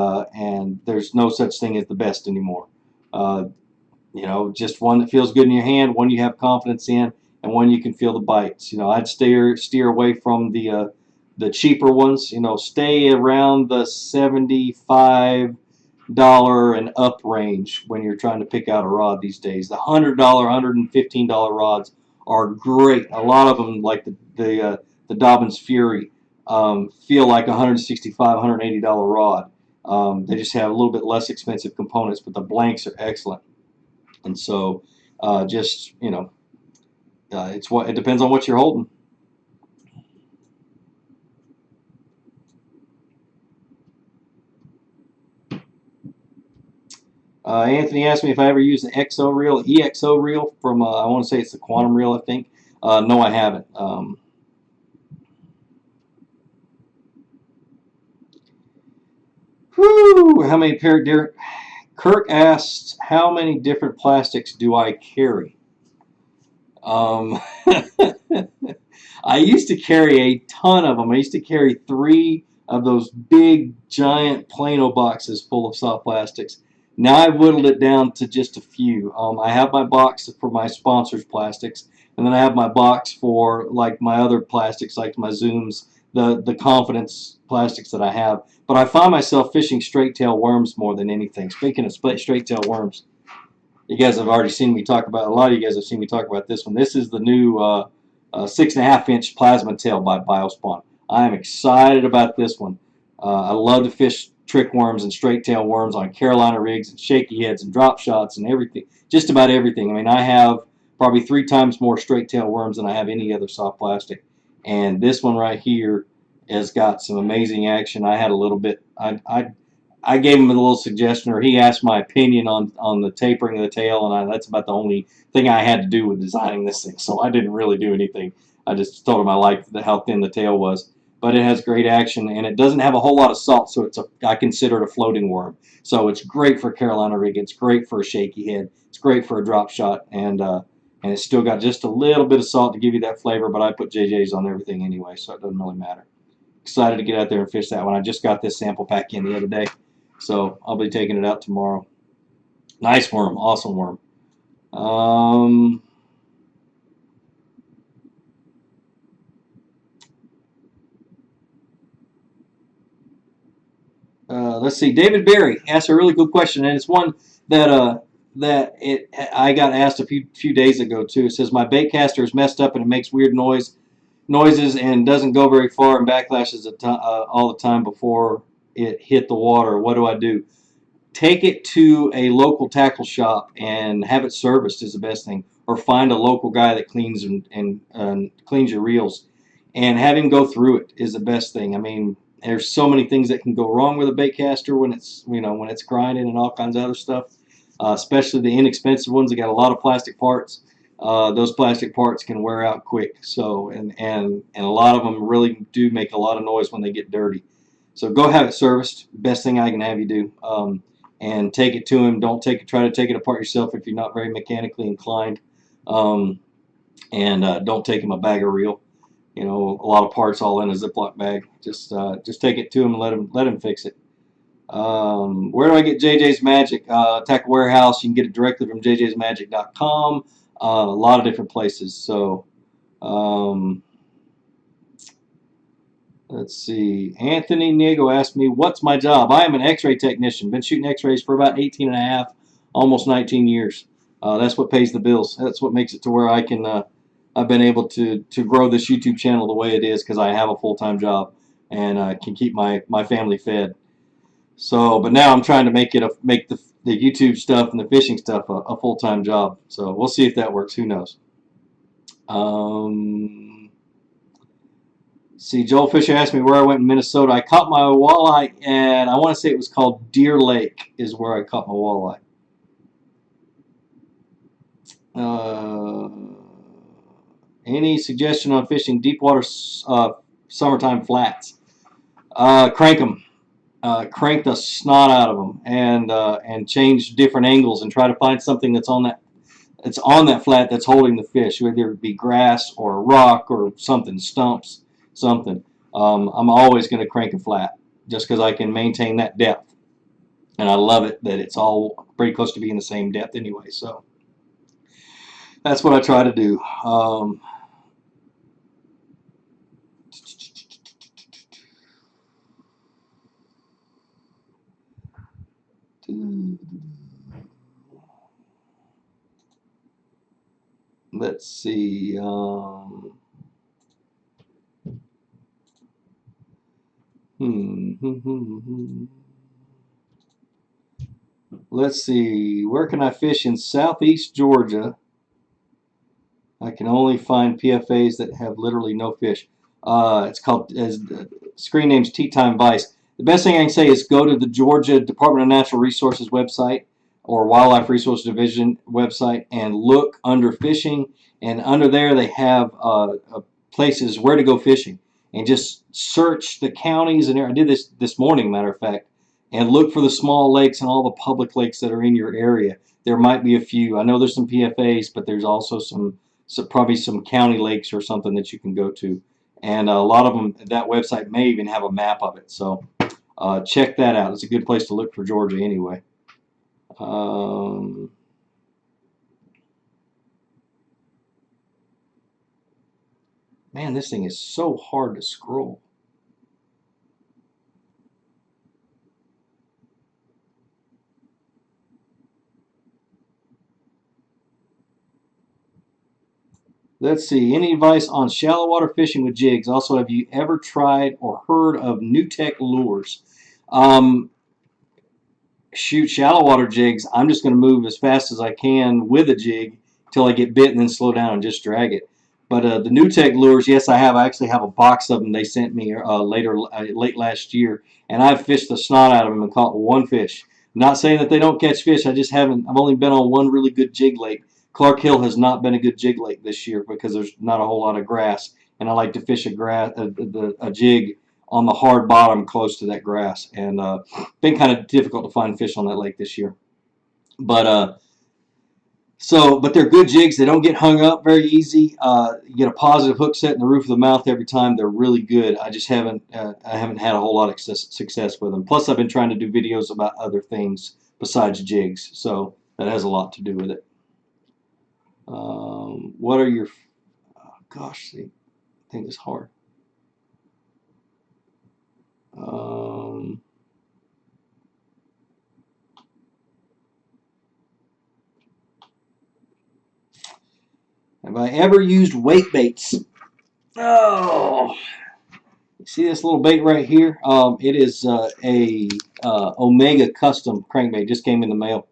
there's no such thing as the best anymore. Just one that feels good in your hand, one you have confidence in, and one you can feel the bites. I'd steer away from the cheaper ones. Stay around the 75 dollar and up range when you're trying to pick out a rod these days. The $100, $115 rods are great. A lot of them, like the Dobbins Fury, feel like $165, $180 rod. They just have a little bit less expensive components, but the blanks are excellent. And so, it depends on what you're holding. Anthony asked me if I ever used the EXO reel from, I want to say it's the Quantum reel, I think. No, I haven't. How many pair deer? Kirk asked, how many different plastics do I carry? I used to carry a ton of them. I used to carry 3 of those big, giant Plano boxes full of soft plastics. Now I've whittled it down to just a few. I have my box for my sponsors' plastics, and then I have my box for like my other plastics, like my Zooms, the Confidence plastics that I have. But I find myself fishing straight tail worms more than anything. Speaking of straight tail worms, you guys have already seen me talk about, a lot of you guys have seen me talk about this one. This is the new 6.5-inch plasma tail by Biospawn. I am excited about this one. I love to fish trick worms and straight tail worms on Carolina rigs and shaky heads and drop shots and everything, just about everything. I mean, I have probably 3 times more straight tail worms than I have any other soft plastic. And this one right here has got some amazing action. I had a little bit, I gave him a little suggestion, or he asked my opinion on the tapering of the tail, and that's about the only thing I had to do with designing this thing. So I didn't really do anything. I just told him I liked how thin the tail was. But it has great action, and it doesn't have a whole lot of salt, so I consider it a floating worm. So it's great for Carolina rig. It's great for a shaky head. It's great for a drop shot, and it's still got just a little bit of salt to give you that flavor. But I put JJ's on everything anyway, so it doesn't really matter. Excited to get out there and fish that one. I just got this sample pack in the other day, so I'll be taking it out tomorrow. Nice worm, awesome worm. Let's see. David Berry asked a really good question, and it's one that I got asked a few days ago too. It says my bait caster is messed up and it makes weird noise. noises and doesn't go very far and backlashes all the time before it hit the water. What do? Take it to a local tackle shop and have it serviced is the best thing. Or find a local guy that cleans and cleans your reels, and have him go through it is the best thing. I mean, there's so many things that can go wrong with a bait caster when it's when it's grinding and all kinds of other stuff. Especially the inexpensive ones that got a lot of plastic parts. Those plastic parts can wear out quick. So and a lot of them really do make a lot of noise when they get dirty. So go have it serviced. Best thing I can have you do. And take it to him. Don't try to take it apart yourself if you're not very mechanically inclined. Um, and don't take him a bag of reel. A lot of parts all in a Ziploc bag. Just take it to him and let him fix it. Where do I get JJ's Magic? Tackle Warehouse. You can get it directly from jjsmagic.com. A lot of different places. So, let's see. Anthony Niego asked me, what's my job? I am an x-ray technician. Been shooting x-rays for about 18 and a half, almost 19 years. That's what pays the bills. That's what makes it to where I can, I've been able to grow this YouTube channel the way it is because I have a full-time job and can keep my family fed. So, but now I'm trying to make the YouTube stuff and the fishing stuff a full-time job. So we'll see if that works. Who knows? See, Joel Fisher asked me where I went in Minnesota. I caught my walleye, and I want to say it was called Deer Lake is where I caught my walleye. Any suggestion on fishing deep water summertime flats? Crank them. Crank the snot out of them, and change different angles and try to find something that's on that flat that's holding the fish, whether it be grass or a rock or something, stumps, something. I'm always going to crank a flat just because I can maintain that depth, and I love it that it's all pretty close to being the same depth anyway. So that's what I try to do. Let's see. Let's see. Where can I fish in southeast Georgia? I can only find PFAs that have literally no fish. It's called, as the screen name's Tea Time Vice. The best thing I can say is go to the Georgia Department of Natural Resources website or Wildlife Resource Division website and look under fishing. And under there they have places where to go fishing. And just search the counties and I did this morning, matter of fact, and look for the small lakes and all the public lakes that are in your area. There might be a few. I know there's some PFAs, but there's also probably some county lakes or something that you can go to. And a lot of them, that website may even have a map of it. So check that out. It's a good place to look for Georgia anyway. Man, this thing is so hard to scroll. Let's see. Any advice on shallow water fishing with jigs? Also, have you ever tried or heard of New Tech lures? Shoot, shallow water jigs, I'm just going to move as fast as I can with a jig until I get bit and then slow down and just drag it. But the New Tech lures, yes, I have. I actually have a box of them they sent me late last year, and I've fished the snot out of them and caught one fish. Not saying that they don't catch fish. I just haven't. I've only been on one really good jig lake. Clark Hill has not been a good jig lake this year because there's not a whole lot of grass, and I like to fish a jig on the hard bottom close to that grass, and been kind of difficult to find fish on that lake this year. But but they're good jigs. They don't get hung up very easy. You get a positive hook set in the roof of the mouth every time. They're really good. I just haven't had a whole lot of success with them. Plus, I've been trying to do videos about other things besides jigs, so that has a lot to do with it. What are your gosh, the thing is hard. Have I ever used weight baits? Oh, see this little bait right here? It is a Omega custom crankbait. Just came in the mail.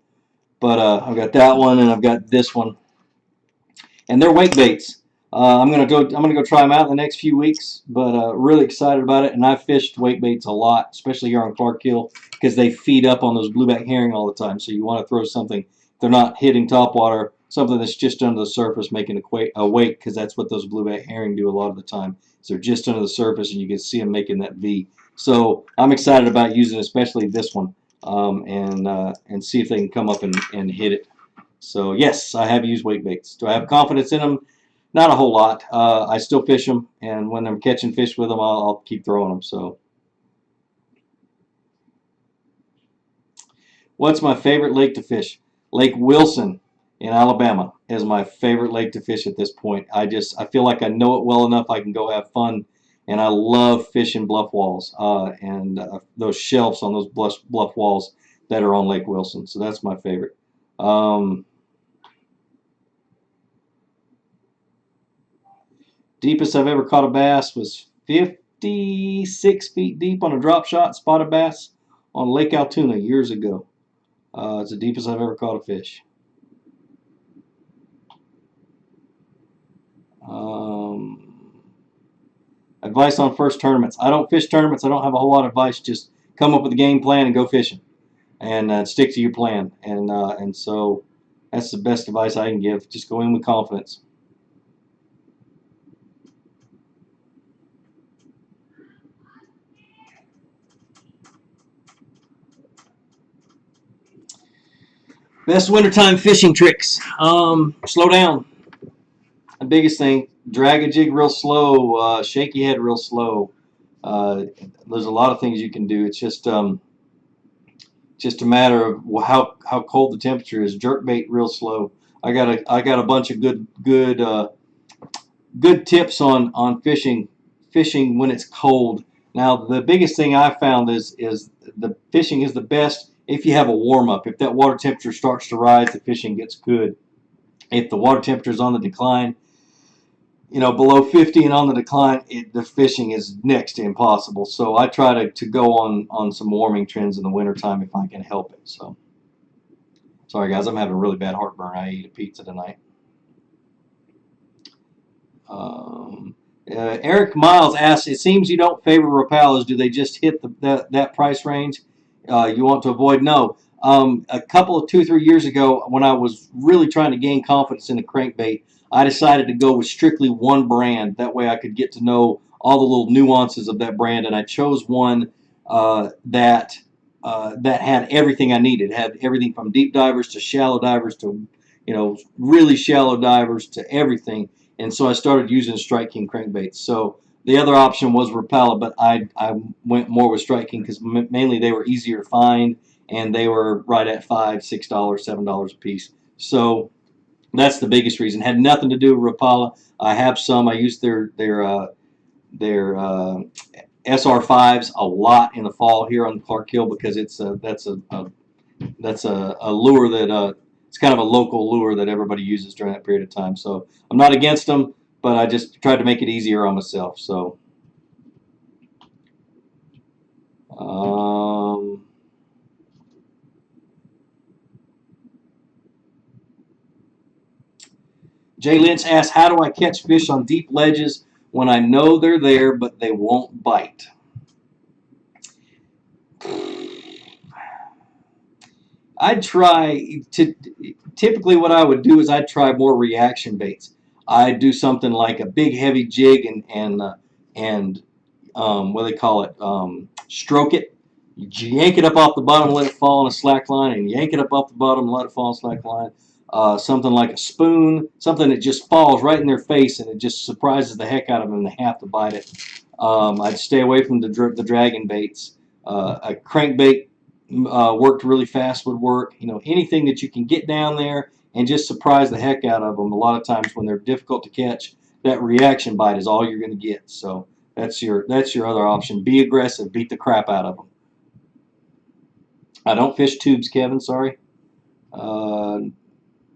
But I've got that one and I've got this one, and they're wake baits. I'm gonna go try them out in the next few weeks. But really excited about it. And I've fished wake baits a lot, especially here on Clark Hill, because they feed up on those blueback herring all the time. So you want to throw something, they're not hitting topwater, something that's just under the surface making a wake, because that's what those blueback herring do a lot of the time. So they're just under the surface and you can see them making that V. So I'm excited about using especially this one, and see if they can come up and hit it. So yes, I have used wake baits. Do I have confidence in them? Not a whole lot. I still fish them, and when I'm catching fish with them, I'll keep throwing them. So, what's my favorite lake to fish? Lake Wilson in Alabama is my favorite lake to fish at this point. I feel like I know it well enough. I can go have fun, and I love fishing bluff walls and those shelves on those bluff walls that are on Lake Wilson. So that's my favorite. Um, Deepest I've ever caught a bass was 56 feet deep on a drop shot spotted bass on Lake Altoona years ago. It's the deepest I've ever caught a fish. Um, Advice on first tournaments. I don't fish tournaments. I don't have a whole lot of advice. Just come up with a game plan and go fishing, and stick to your plan. And so that's the best advice I can give. Just go in with confidence. Best wintertime fishing tricks. Slow down. The biggest thing, drag a jig real slow, shake your head real slow. There's a lot of things you can do. It's just a matter of how cold the temperature is. Jerk bait real slow. I got a bunch of good tips on fishing when it's cold. Now the biggest thing I found is the fishing is the best if you have a warm up. If that water temperature starts to rise, the fishing gets good. If the water temperature is on the decline, below 50 and on the decline, the fishing is next to impossible. So I try to go on some warming trends in the wintertime if I can help it. So sorry guys, I'm having a really bad heartburn. I ate a pizza tonight. Um, Eric Miles asks, it seems you don't favor Rapalas. Do they just hit that price range you want to avoid? No. A couple of 2-3 years ago, when I was really trying to gain confidence in the crankbait, I decided to go with strictly one brand. That way I could get to know all the little nuances of that brand, and I chose one that had everything I needed. It had everything from deep divers to shallow divers to really shallow divers to everything. And so I started using Strike King crankbaits. So the other option was Rapala, but I went more with Strike King because mainly they were easier to find and they were right at $5, $6, $7 a piece. So that's the biggest reason. Had nothing to do with Rapala. I have some. I use their SR5s a lot in the fall here on Clark Hill because that's a lure that it's kind of a local lure that everybody uses during that period of time. So I'm not against them, but I just tried to make it easier on myself. So um, Jay Lynch asks, how do I catch fish on deep ledges when I know they're there but they won't bite? I'd try to typically what I would do is I'd try more reaction baits. I'd do something like a big heavy jig and what do they call it? Stroke it. You yank it up off the bottom, let it fall on a slack line, and yank it up off the bottom, and let it fall on a slack line. Something like a spoon, something that just falls right in their face, and it just surprises the heck out of them, and they have to bite it. I'd stay away from the dragon baits. A crankbait worked really fast would work. Anything that you can get down there and just surprise the heck out of them. A lot of times when they're difficult to catch, that reaction bite is all you're going to get. So that's your other option. Be aggressive. Beat the crap out of them. I don't fish tubes, Kevin. Sorry. Uh,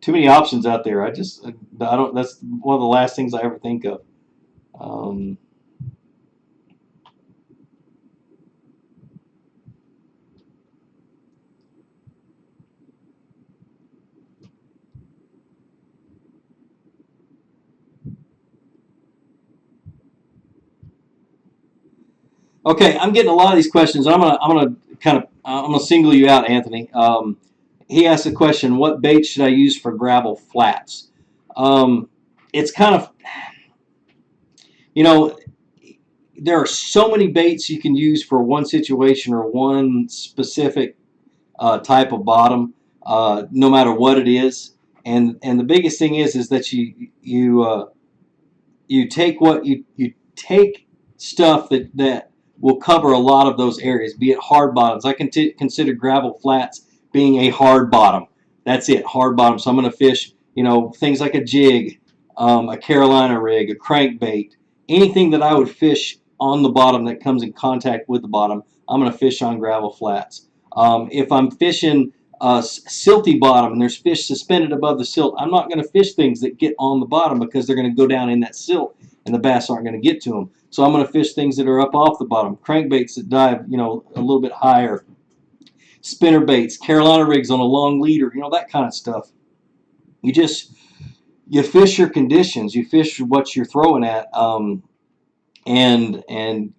Too many options out there. I don't. That's one of the last things I ever think of. Um, okay, I'm getting a lot of these questions. I'm gonna single you out, Anthony. He asked the question, "What bait should I use for gravel flats?" Um, it's kind of, you know, there are so many baits you can use for one situation or one specific type of bottom, no matter what it is. And the biggest thing is that you take you take stuff that will cover a lot of those areas, be it hard bottoms. I can consider gravel flats being a hard bottom. That's it, hard bottom. So I'm going to fish, things like a jig, a Carolina rig, a crankbait, anything that I would fish on the bottom that comes in contact with the bottom. I'm going to fish on gravel flats. If I'm fishing a silty bottom and there's fish suspended above the silt, I'm not going to fish things that get on the bottom because they're going to go down in that silt and the bass aren't going to get to them. So I'm going to fish things that are up off the bottom, crankbaits that dive, a little bit higher, spinner baits, Carolina rigs on a long leader, that kind of stuff. You just you fish your conditions, you fish what you're throwing at, and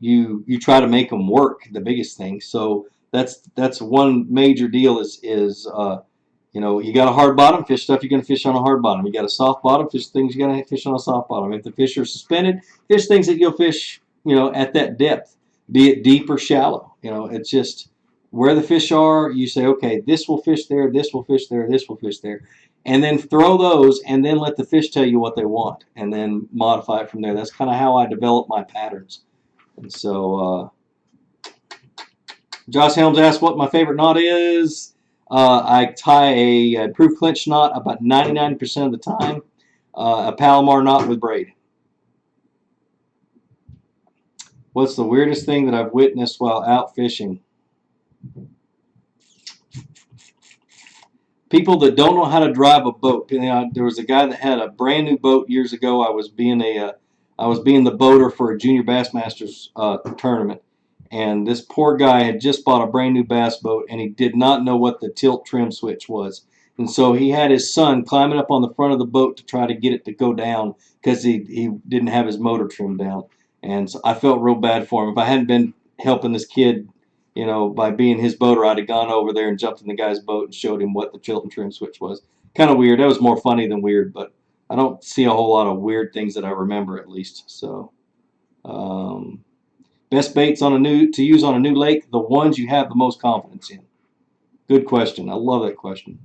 you try to make them work. The biggest thing. So that's one major deal is you got a hard bottom, fish stuff you're going to fish on a hard bottom. You got a soft bottom, fish things you're going to fish on a soft bottom. If the fish are suspended, fish things that you'll fish, at that depth, be it deep or shallow. It's just where the fish are. You say, okay, this will fish there, this will fish there, this will fish there. And then throw those and then let the fish tell you what they want and then modify it from there. That's kind of how I develop my patterns. And so, Josh Helms asked what my favorite knot is. I tie a proof clinch knot about 99% of the time, a Palomar knot with braid. What's the weirdest thing that I've witnessed while out fishing? People that don't know how to drive a boat. There was a guy that had a brand new boat years ago. I was being the boater for a Junior Bassmasters tournament. And this poor guy had just bought a brand new bass boat and he did not know what the tilt trim switch was. And so he had his son climbing up on the front of the boat to try to get it to go down because he didn't have his motor trimmed down. And so I felt real bad for him. If I hadn't been helping this kid, by being his boater, I'd have gone over there and jumped in the guy's boat and showed him what the tilt and trim switch was. Kind of weird. That was more funny than weird, but I don't see a whole lot of weird things that I remember at least. So, best baits to use on a new lake, the ones you have the most confidence in. Good question. I love that question.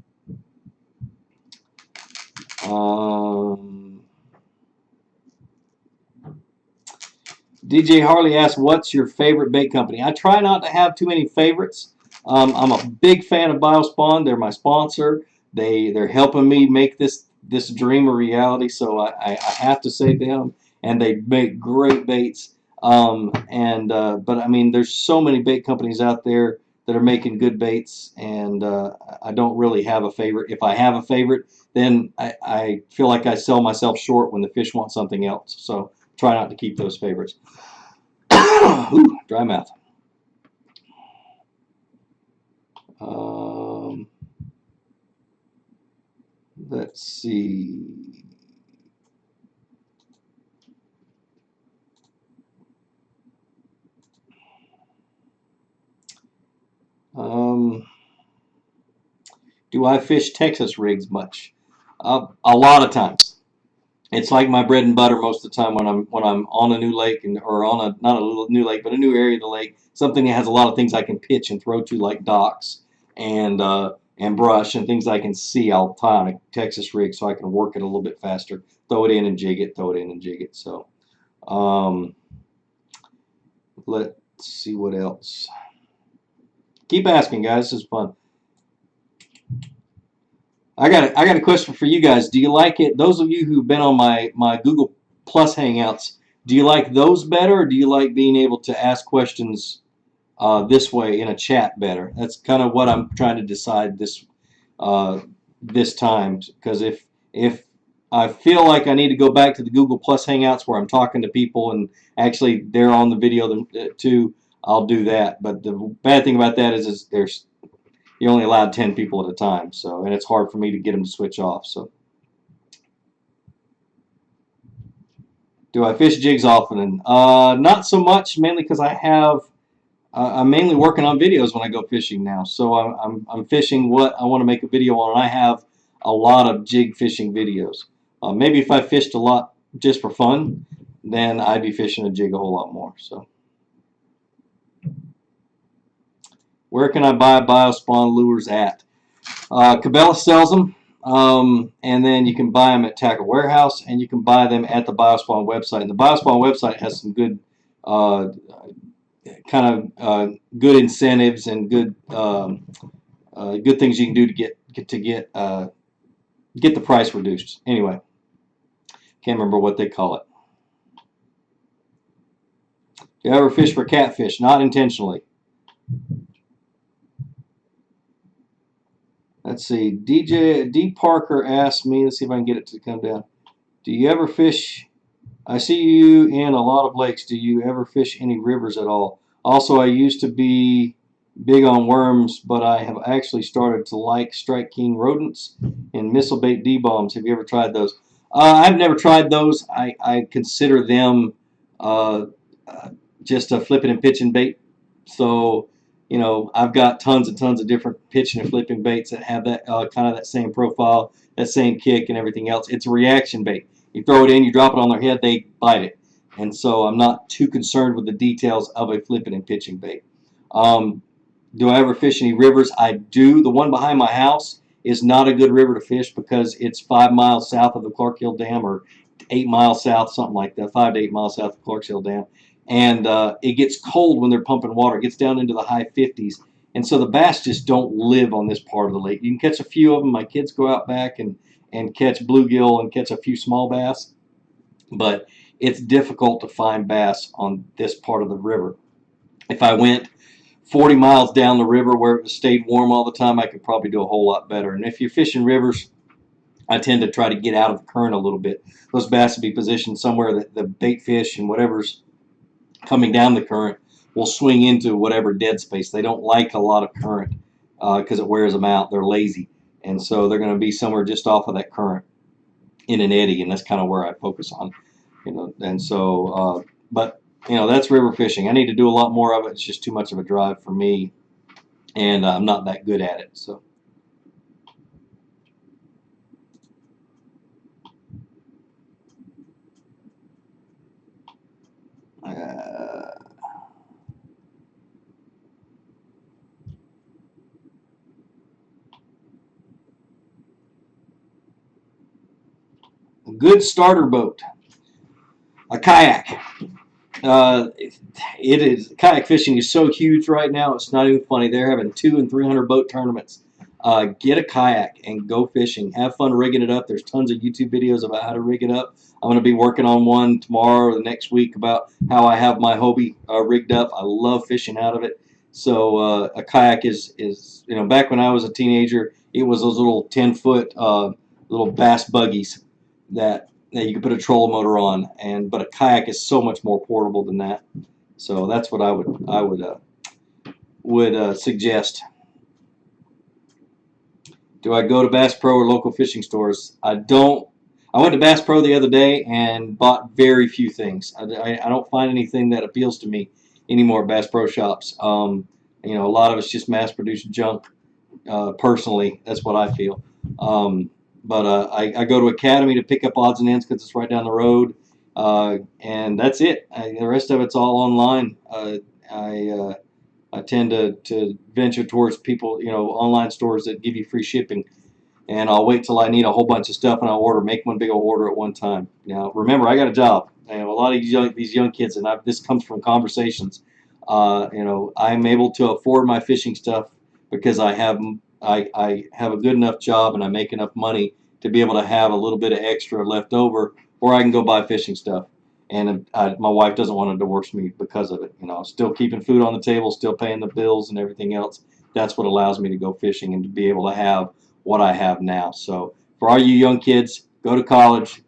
DJ Harley asked, "What's your favorite bait company?" I try not to have too many favorites. I'm a big fan of Biospawn. They're my sponsor. They're helping me make this dream a reality. So I have to say them, and they make great baits. But I mean, there's so many bait companies out there that are making good baits, and I don't really have a favorite. If I have a favorite, then I feel like I sell myself short when the fish want something else. So try not to keep those favorites. Ooh, dry mouth. Let's see. Do I fish Texas rigs much? A lot of times. It's like my bread and butter most of the time when I'm on a new lake or on a not a new lake but a new area of the lake, something that has a lot of things I can pitch and throw to like docks and brush and things I can see. I'll tie on a Texas rig so I can work it a little bit faster. Throw it in and jig it. Throw it in and jig it. So let's see what else. Keep asking, guys. This is fun. I got a question for you guys. Do you like it? Those of you who've been on my Google Plus Hangouts, do you like those better, or do you like being able to ask questions this way in a chat better? That's kind of what I'm trying to decide this time. Because if I feel like I need to go back to the Google Plus Hangouts where I'm talking to people and actually they're on the video too. I'll do that. But the bad thing about that is there's you're only allowed 10 people at a time. So, and it's hard for me to get them to switch off. So, do I fish jigs often? Not so much, mainly because I'm mainly working on videos when I go fishing now. So I'm fishing what I want to make a video on. I have a lot of jig fishing videos. Maybe if I fished a lot just for fun, then I'd be fishing a jig a whole lot more. So, where can I buy biospawn lures at? Cabela sells them, and then you can buy them at Tackle Warehouse, and you can buy them at the Biospawn website. And the Biospawn website has some good, good incentives and good things you can do to get the price reduced. Anyway, can't remember what they call it. Do you ever fish for catfish? Not intentionally. Let's see. D Parker asked me. Let's see if I can get it to come down. Do you ever fish? I see you in a lot of lakes. Do you ever fish any rivers at all? Also, I used to be big on worms, but I have actually started to like Strike King rodents and missile bait D-bombs. Have you ever tried those? I've never tried those. I consider them uh, just a flipping and pitching bait. So, you know, I've got tons and tons of different pitching and flipping baits that have that kind of that same profile, that same kick and everything else. It's a reaction bait. You throw it in, you drop it on their head, they bite it. And so I'm not too concerned with the details of a flipping and pitching bait. Do I ever fish any rivers? I do. The one behind my house is not a good river to fish because it's 5 miles south of the Clark Hill Dam, or 8 miles south, something like that, 5 to 8 miles south of Clark Hill Dam. And it gets cold when they're pumping water. It gets down into the high 50s. And so the bass just don't live on this part of the lake. You can catch a few of them. My kids go out back and catch bluegill and catch a few small bass. But it's difficult to find bass on this part of the river. If I went 40 miles down the river where it stayed warm all the time, I could probably do a whole lot better. And if you're fishing rivers, I tend to try to get out of the current a little bit. Those bass will be positioned somewhere that the bait fish and whatever's coming down the current will swing into whatever dead space. They don't like a lot of current because it wears them out. They're lazy. And so they're going to be somewhere just off of that current in an eddy, and that's kind of where I focus on. And so, but that's river fishing. I need to do a lot more of it. It's just too much of a drive for me, and I'm not that good at it. So, a good starter boat, a kayak. It is kayak fishing is so huge right now. It's not even funny. They're having 200 and 300 boat tournaments. Get a kayak and go fishing. Have fun rigging it up. There's tons of YouTube videos about how to rig it up. I'm going to be working on one tomorrow or the next week about how I have my Hobie rigged up. I love fishing out of it. So a kayak is back when I was a teenager, it was those little 10-foot little bass buggies that you could put a trolling motor on, but a kayak is so much more portable than that. So that's what I would suggest. Do I go to Bass Pro or local fishing stores? I don't. I went to Bass Pro the other day and bought very few things. I don't find anything that appeals to me anymore at Bass Pro shops. A lot of it's just mass-produced junk. Personally, that's what I feel. But I go to Academy to pick up odds and ends because it's right down the road, and that's it. The rest of it's all online. I tend to venture towards people, online stores that give you free shipping, and I'll wait till I need a whole bunch of stuff and I'll make one big old order at one time. Now, remember, I got a job. A lot of these young kids, and this comes from conversations. I'm able to afford my fishing stuff because I have a good enough job and I make enough money to be able to have a little bit of extra left over, or I can go buy fishing stuff. And my wife doesn't want to divorce me because of it. Still keeping food on the table, still paying the bills and everything else. That's what allows me to go fishing and to be able to have what I have now. So for all you young kids, go to college,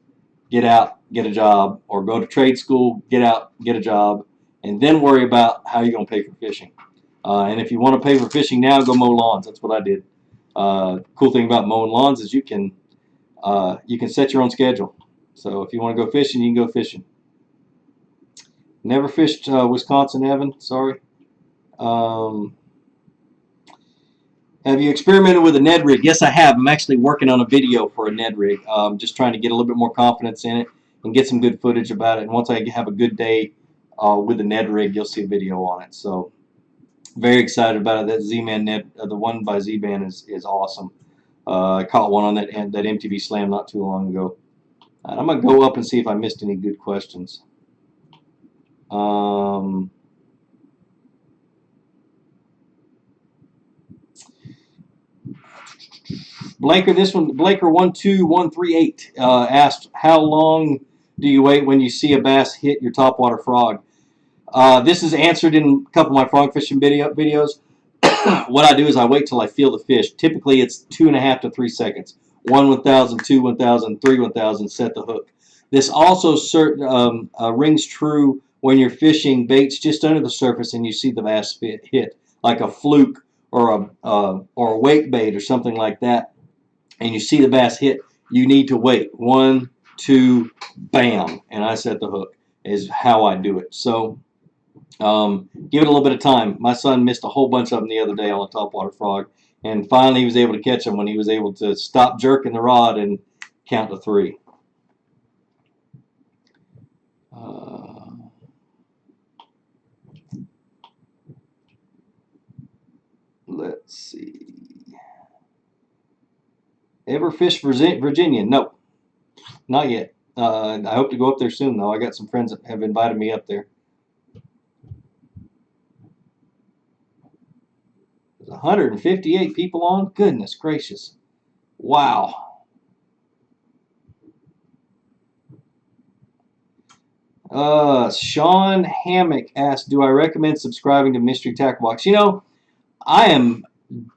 get out, get a job, or go to trade school, get out, get a job, and then worry about how you're going to pay for fishing. And if you want to pay for fishing now, go mow lawns. That's what I did. Cool thing about mowing lawns is you can set your own schedule. So if you want to go fishing, you can go fishing. Never fished Wisconsin, Evan. Sorry. Have you experimented with a Ned rig? Yes, I have. I'm actually working on a video for a Ned rig. Just trying to get a little bit more confidence in it and get some good footage about it. And once I have a good day with the Ned rig, you'll see a video on it. So very excited about it. That Z-Man Ned, the one by Z-Man is awesome. I caught one on that MTB Slam not too long ago. And I'm going to go up and see if I missed any good questions. Blaker12138 asked, how long do you wait when you see a bass hit your topwater frog? This is answered in a couple of my frog fishing videos. What I do is I wait till I feel the fish. Typically it's 2.5 to 3 seconds. 1 1000, 2 1000, 3 1000, set the hook. This also rings true when you're fishing baits just under the surface and you see the bass hit, like a fluke or a wake bait or something like that, and you see the bass hit. You need to wait. 1, 2, bam, and I set the hook is how I do it. So give it a little bit of time. My son missed a whole bunch of them the other day on a topwater frog, and finally he was able to catch them when he was able to stop jerking the rod and count to 3. Let's see. Ever fished Virginia? No, not yet. I hope to go up there soon, though. I got some friends that have invited me up there. There's 158 people on? Goodness gracious. Wow. Sean Hammock asked, do I recommend subscribing to Mystery Tackle Box? You know, I am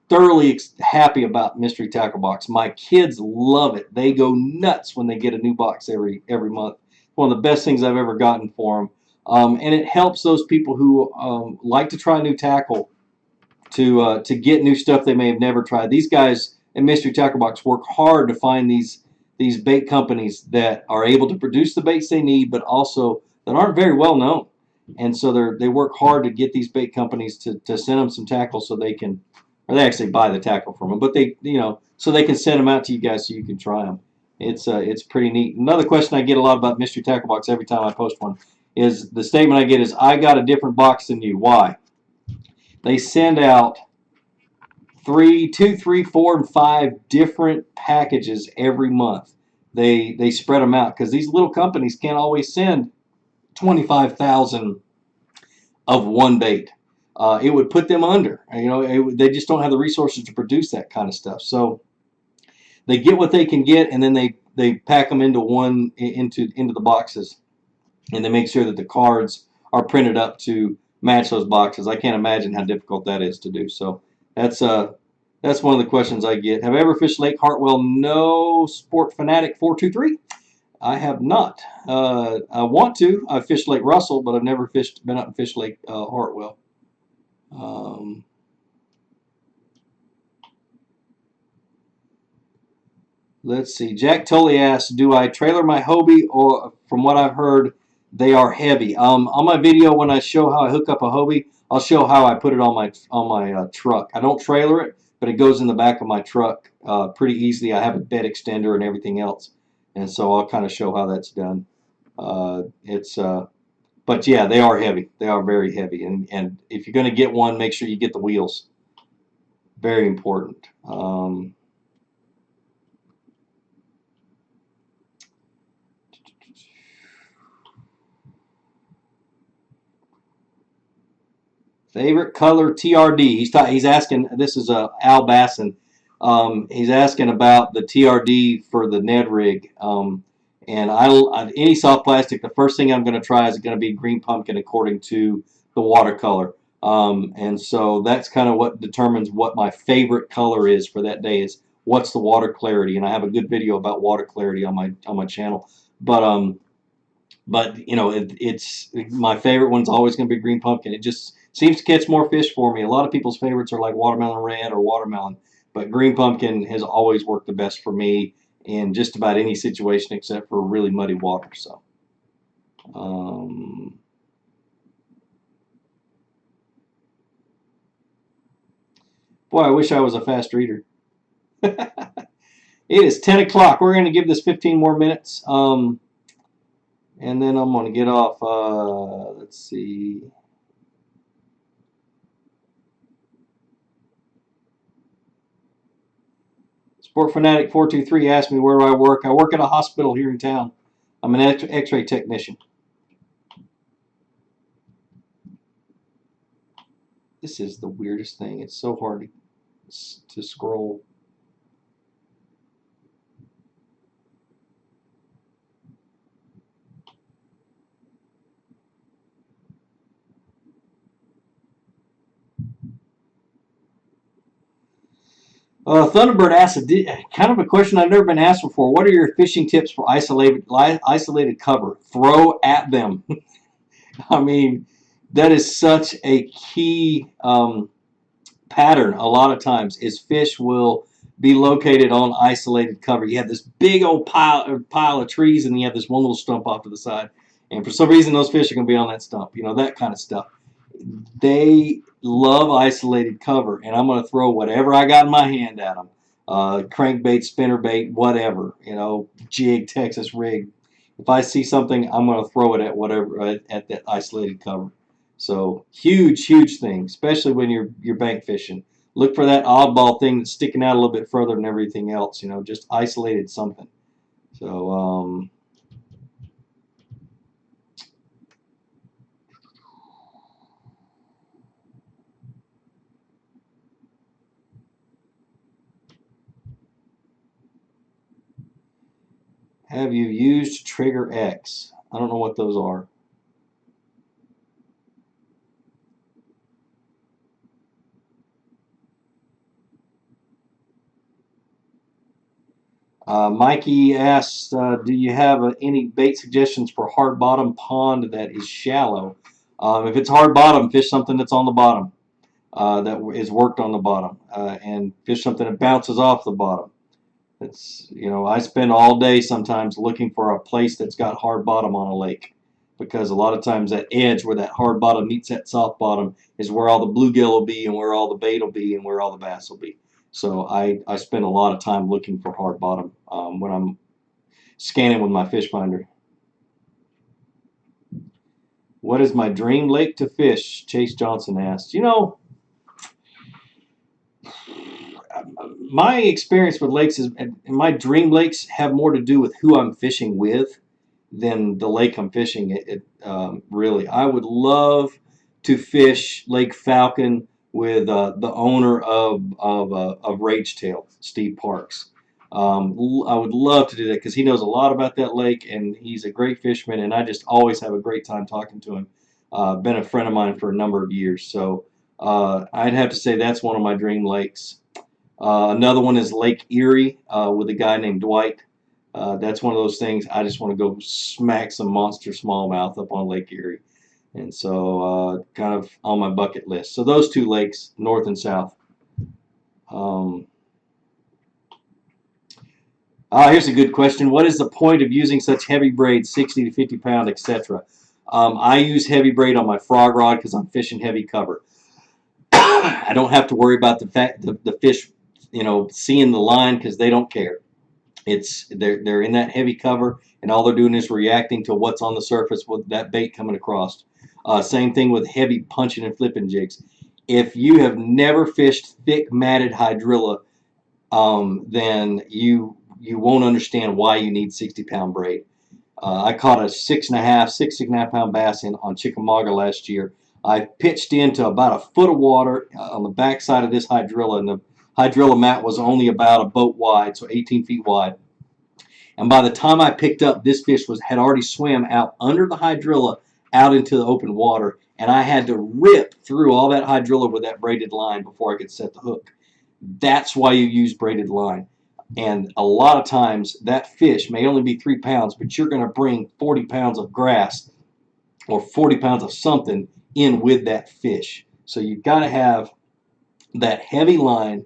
thoroughly happy about Mystery Tackle Box. My kids love it. They go nuts when they get a new box every month. One of the best things I've ever gotten for them. And it helps those people who like to try new tackle to get new stuff they may have never tried. These guys at Mystery Tackle Box work hard to find these bait companies that are able to produce the baits they need, but also that aren't very well known. And so they work hard to get these bait companies to send them some tackle so they can, or they actually buy the tackle from them, but they, so they can send them out to you guys so you can try them. It's pretty neat. Another question I get a lot about Mystery Tackle Box every time I post one is the statement I get is, I got a different box than you. Why? They send out 2, 3, 4, and 5 different packages every month. They spread them out because these little companies can't always send 25,000 of one bait. It would put them under. They just don't have the resources to produce that kind of stuff. So they get what they can get, and then they pack them into the boxes, and they make sure that the cards are printed up to match those boxes. I can't imagine how difficult that is to do. So that's one of the questions I get. Have I ever fished Lake Hartwell? No, Sport Fanatic 423. I have not. I want to. I've fished Lake Russell, but I've never been up and fished Lake Hartwell. Let's see. Jack Tully asks, do I trailer my Hobie? Or from what I've heard, they are heavy. On my video, when I show how I hook up a Hobie, I'll show how I put it on my truck. I don't trailer it, but it goes in the back of my truck pretty easily. I have a bed extender and everything else, and so I'll kind of show how that's done. But yeah, they are heavy. They are very heavy, and if you're going to get one, make sure you get the wheels. Very important. Favorite color TRD. He's asking. This is Al Basson. He's asking about the TRD for the Ned rig. And any soft plastic, the first thing I'm going to try is going to be green pumpkin according to the watercolor. And so that's kind of what determines what my favorite color is for that day, is what's the water clarity, and I have a good video about water clarity on my channel. But you know, it's my favorite one's always going to be green pumpkin. It just seems to catch more fish for me. A lot of people's favorites are like watermelon red or watermelon, but green pumpkin has always worked the best for me in just about any situation except for really muddy water. So, boy, I wish I was a fast reader. It is 10 o'clock. We're going to give this 15 more minutes. And then I'm going to get off. Let's see. Sport Fanatic 423 asked me where do I work. I work at a hospital here in town. I'm an X-ray technician. This is the weirdest thing. It's so hard to scroll. Thunderbird asked kind of a question I've never been asked before. What are your fishing tips for isolated cover? Throw at them. I mean, that is such a key pattern a lot of times is fish will be located on isolated cover. You have this big old pile of trees and you have this one little stump off to the side. And for some reason, those fish are going to be on that stump. You know, that kind of stuff. They love isolated cover, and I'm going to throw whatever I got in my hand at them. Crankbait, spinnerbait, whatever. You know, jig, Texas rig. If I see something, I'm going to throw it at whatever at that isolated cover. So huge thing, especially when you're bank fishing. Look for that oddball thing that's sticking out a little bit further than everything else. You know, just isolated something. So have you used Trigger X? I don't know what those are. Mikey asks, do you have any bait suggestions for hard bottom pond that is shallow? If it's hard bottom, fish something that's on the bottom, that is worked on the bottom, and fish something that bounces off the bottom. It's, you know, I spend all day sometimes looking for a place that's got hard bottom on a lake, because a lot of times that edge where that hard bottom meets that soft bottom is where all the bluegill will be and where all the bait will be and where all the bass will be. So I spend a lot of time looking for hard bottom when I'm scanning with my fish finder. What is my dream lake to fish? Chase Johnson asked. You know, my experience with lakes is, my dream lakes have more to do with who I'm fishing with than the lake I'm fishing. Really, I would love to fish Lake Falcon with the owner of Rage Tail, Steve Parks. I would love to do that because he knows a lot about that lake and he's a great fisherman, and I just always have a great time talking to him. Been a friend of mine for a number of years, so I'd have to say that's one of my dream lakes. Another one is Lake Erie with a guy named Dwight. That's one of those things I just want to go smack some monster smallmouth up on Lake Erie. And so kind of on my bucket list. So those two lakes, north and south. Here's a good question. What is the point of using such heavy braid, 60 to 50 pound, etc.? I use heavy braid on my frog rod because I'm fishing heavy cover. I don't have to worry about the fish, you know, seeing the line because they don't care. They're in that heavy cover, and all they're doing is reacting to what's on the surface with that bait coming across. Same thing with heavy punching and flipping jigs. If you have never fished thick matted hydrilla, then you won't understand why you need 60-pound braid. I caught a 6.5 pound bass on Chickamauga last year. I pitched into about a foot of water on the backside of this hydrilla, and the hydrilla mat was only about a boat wide, so 18 feet wide. And by the time I picked up, this fish had already swam out under the hydrilla out into the open water, and I had to rip through all that hydrilla with that braided line before I could set the hook. That's why you use braided line. And a lot of times that fish may only be 3 pounds, but you're going to bring 40 pounds of grass or 40 pounds of something in with that fish. So you've got to have that heavy line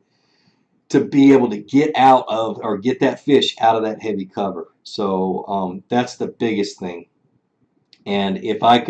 to be able to get out of, or get that fish out of that heavy cover. So that's the biggest thing. And if I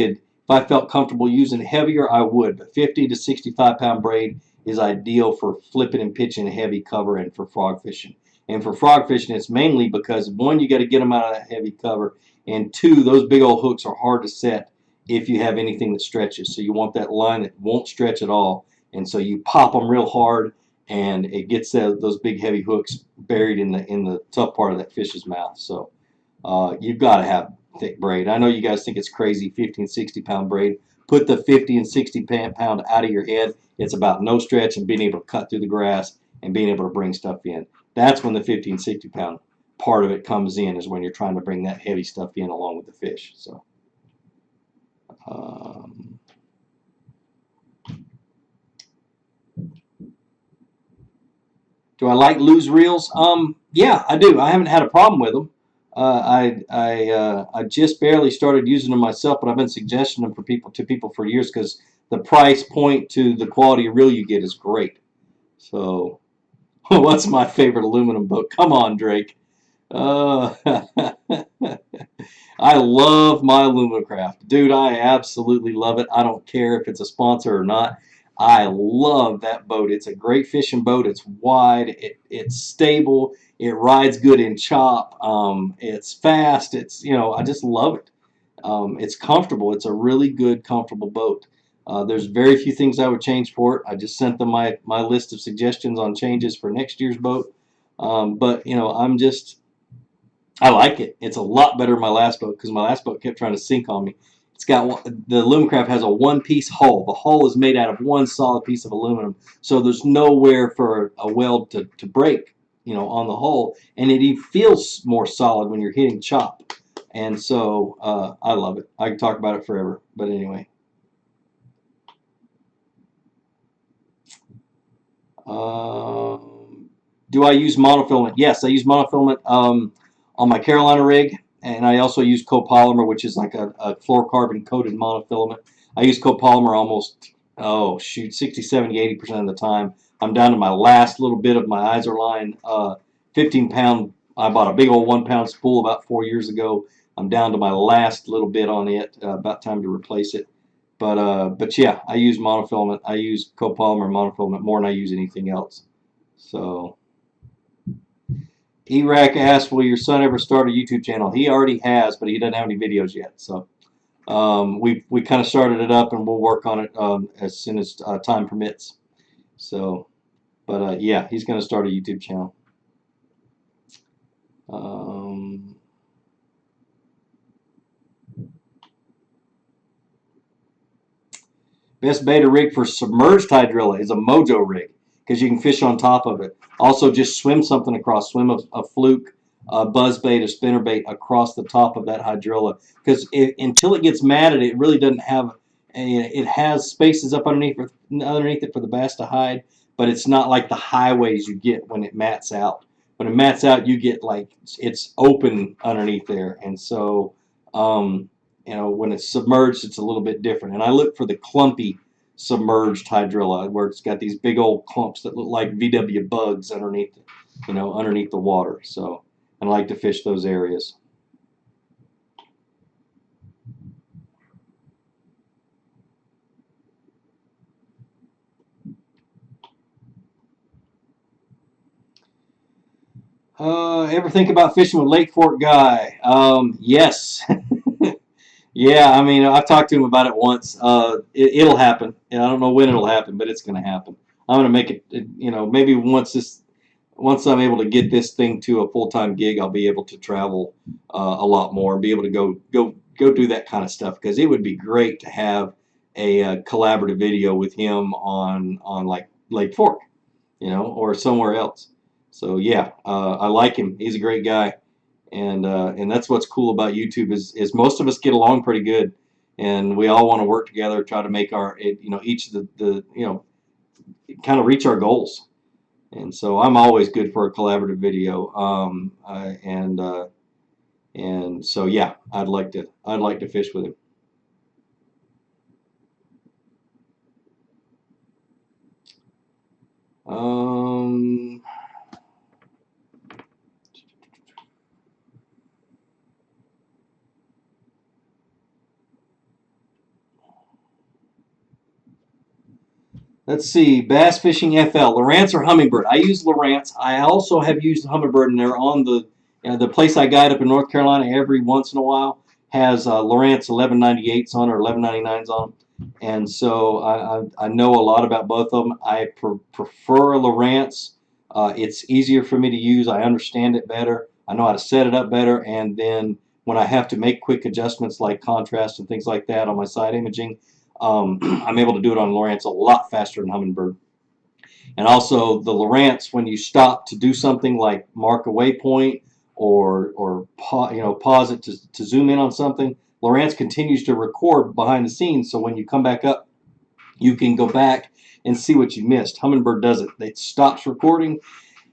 felt comfortable using heavier, I would. But 50 to 65 pound braid is ideal for flipping and pitching a heavy cover and for frog fishing. And for frog fishing, it's mainly because, one, you got to get them out of that heavy cover, and two, those big old hooks are hard to set if you have anything that stretches. So you want that line that won't stretch at all. And so you pop them real hard, and it gets those big heavy hooks buried in the tough part of that fish's mouth. So you've got to have thick braid. I know you guys think it's crazy, 50 and 60 pound braid. Put the 50 and 60 pound out of your head. It's about no stretch and being able to cut through the grass and being able to bring stuff in. That's when the 50 and 60 pound part of it comes in, is when you're trying to bring that heavy stuff in along with the fish. So do I like loose reels? Yeah, I do. I haven't had a problem with them. I just barely started using them myself, but I've been suggesting them for people for years, because the price point to the quality of reel you get is great. So, what's my favorite aluminum boat? Come on, Drake. Uh, I love my Alumacraft. Dude, I absolutely love it. I don't care if it's a sponsor or not. I love that boat. It's a great fishing boat. It's wide. It's stable. It rides good in chop. It's fast. I just love it. It's comfortable. It's a really good, comfortable boat. There's very few things I would change for it. I just sent them my list of suggestions on changes for next year's boat. But I like it. It's a lot better than my last boat, because my last boat kept trying to sink on me. The Alumacraft has a one-piece hull. The hull is made out of one solid piece of aluminum, so there's nowhere for a weld to break, on the hull, and it feels more solid when you're hitting chop. And so I love it. I can talk about it forever, but anyway. Do I use monofilament? Yes, I use monofilament on my Carolina rig, and I also use copolymer, which is like a fluorocarbon coated monofilament. I use copolymer almost, 60, 70, 80% of the time. I'm down to my last little bit of my Iser line, 15 pound. I bought a big old 1 pound spool about 4 years ago. I'm down to my last little bit on it. About time to replace it. But yeah, I use monofilament. I use copolymer monofilament more than I use anything else. So, ERAC asked, will your son ever start a YouTube channel? He already has, but he doesn't have any videos yet. So we kind of started it up, and we'll work on it as soon as time permits. So, but yeah, he's going to start a YouTube channel. Best beta rig for submerged hydrilla is a Mojo rig, because you can fish on top of it. Also, just swim something across, swim a fluke, buzz bait, a spinner bait across the top of that hydrilla, because until it gets matted, it really doesn't have. It has spaces up underneath it for the bass to hide, but it's not like the highways you get when it mats out. When it mats out, you get like it's open underneath there, and so. When it's submerged, it's a little bit different. And I look for the clumpy submerged hydrilla, where it's got these big old clumps that look like VW bugs underneath, underneath the water. So, and I like to fish those areas. Ever think about fishing with Lake Fork Guy? Yes. Yeah, I mean, I've talked to him about it once. It'll happen. And I don't know when it'll happen, but it's going to happen. I'm going to make it, maybe once I'm able to get this thing to a full-time gig, I'll be able to travel a lot more and be able to go do that kind of stuff, because it would be great to have a collaborative video with him on like Lake Fork, or somewhere else. So yeah, I like him. He's a great guy. And that's what's cool about YouTube is most of us get along pretty good, and we all want to work together, try to make each of the kind of reach our goals. And so I'm always good for a collaborative video. And so yeah, I'd like to fish with him. Um, let's see, bass fishing FL, Lowrance or Humminbird. I use Lowrance. I also have used Humminbird, and they're on the place I guide up in North Carolina every once in a while has Lowrance 1198s on or 1199s on them. And so I know a lot about both of them. I prefer Lowrance. It's easier for me to use. I understand it better. I know how to set it up better. And then when I have to make quick adjustments like contrast and things like that on my side imaging, I'm able to do it on Lowrance a lot faster than Humminbird. And also the Lowrance, when you stop to do something like mark a waypoint or pause it to zoom in on something, Lowrance continues to record behind the scenes. So when you come back up, you can go back and see what you missed. Humminbird doesn't. It stops recording,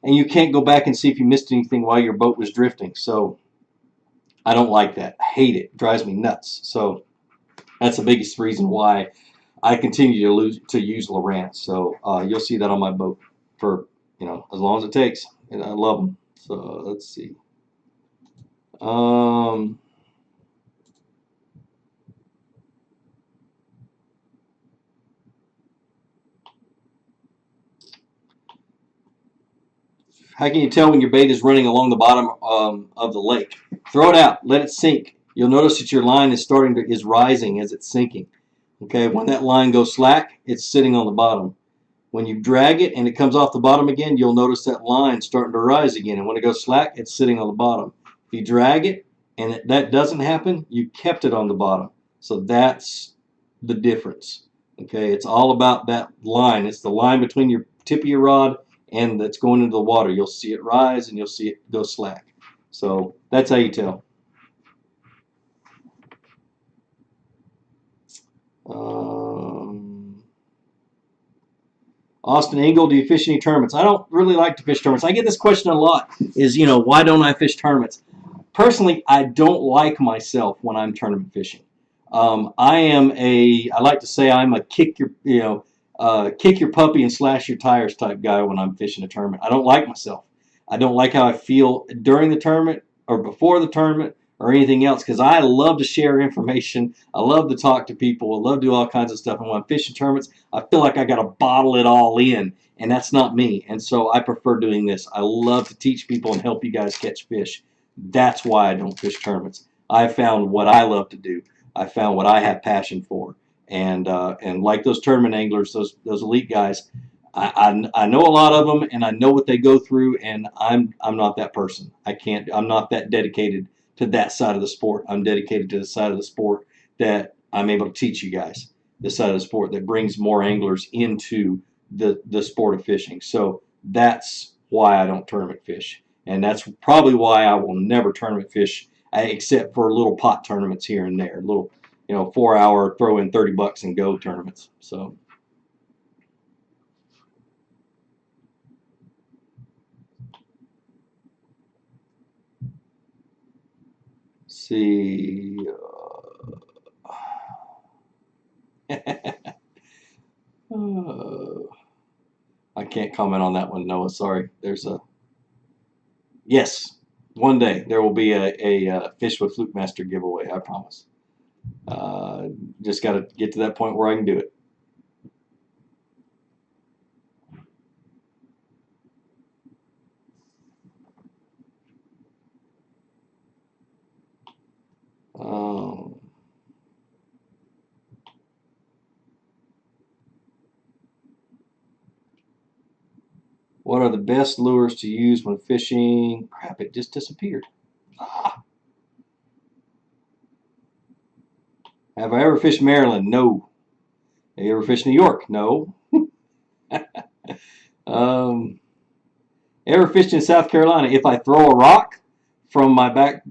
and you can't go back and see if you missed anything while your boat was drifting. So I don't like that. I hate it. It drives me nuts. So that's the biggest reason why I continue to use Lowrance. So you'll see that on my boat for as long as it takes, and I love them. So let's see. Um, how can you tell when your bait is running along the bottom of the lake? Throw it out. Let it sink. You'll notice that your line is rising as it's sinking. Okay, when that line goes slack, it's sitting on the bottom. When you drag it and it comes off the bottom again, you'll notice that line starting to rise again. And when it goes slack, it's sitting on the bottom. If you drag it and that doesn't happen, you kept it on the bottom. So that's the difference. Okay, it's all about that line. It's the line between your tip of your rod and that's going into the water. You'll see it rise and you'll see it go slack. So that's how you tell. Austin Engel, do you fish any tournaments? I don't really like to fish tournaments. I get this question a lot, why don't I fish tournaments? Personally, I don't like myself when I'm tournament fishing. I like to say I'm a kick your puppy and slash your tires type guy when I'm fishing a tournament. I don't like myself. I don't like how I feel during the tournament or before the tournament or anything else because I love to share information. I love to talk to people. I love to do all kinds of stuff. And when I'm fishing tournaments, I feel like I got to bottle it all in, and that's not me. And so I prefer doing this. I love to teach people and help you guys catch fish. That's why I don't fish tournaments. I found what I love to do. I found what I have passion for, and like those tournament anglers, those elite guys, I know a lot of them, and I know what they go through, and I'm not that person. I'm not that dedicated to that side of the sport. I'm dedicated to the side of the sport that I'm able to teach you guys. The side of the sport that brings more anglers into the sport of fishing. So that's why I don't tournament fish, and that's probably why I will never tournament fish except for little pot tournaments here and there, little 4-hour throw in $30 and go tournaments. So. See. I can't comment on that one, Noah. Sorry. Yes. One day there will be a Fish with Flukemaster giveaway. I promise. Just got to get to that point where I can do it. What are the best lures to use when fishing? Crap, it just disappeared. Ah. Have I ever fished Maryland? No. Have you ever fished New York? No. Ever fished in South Carolina? If I throw a rock from my back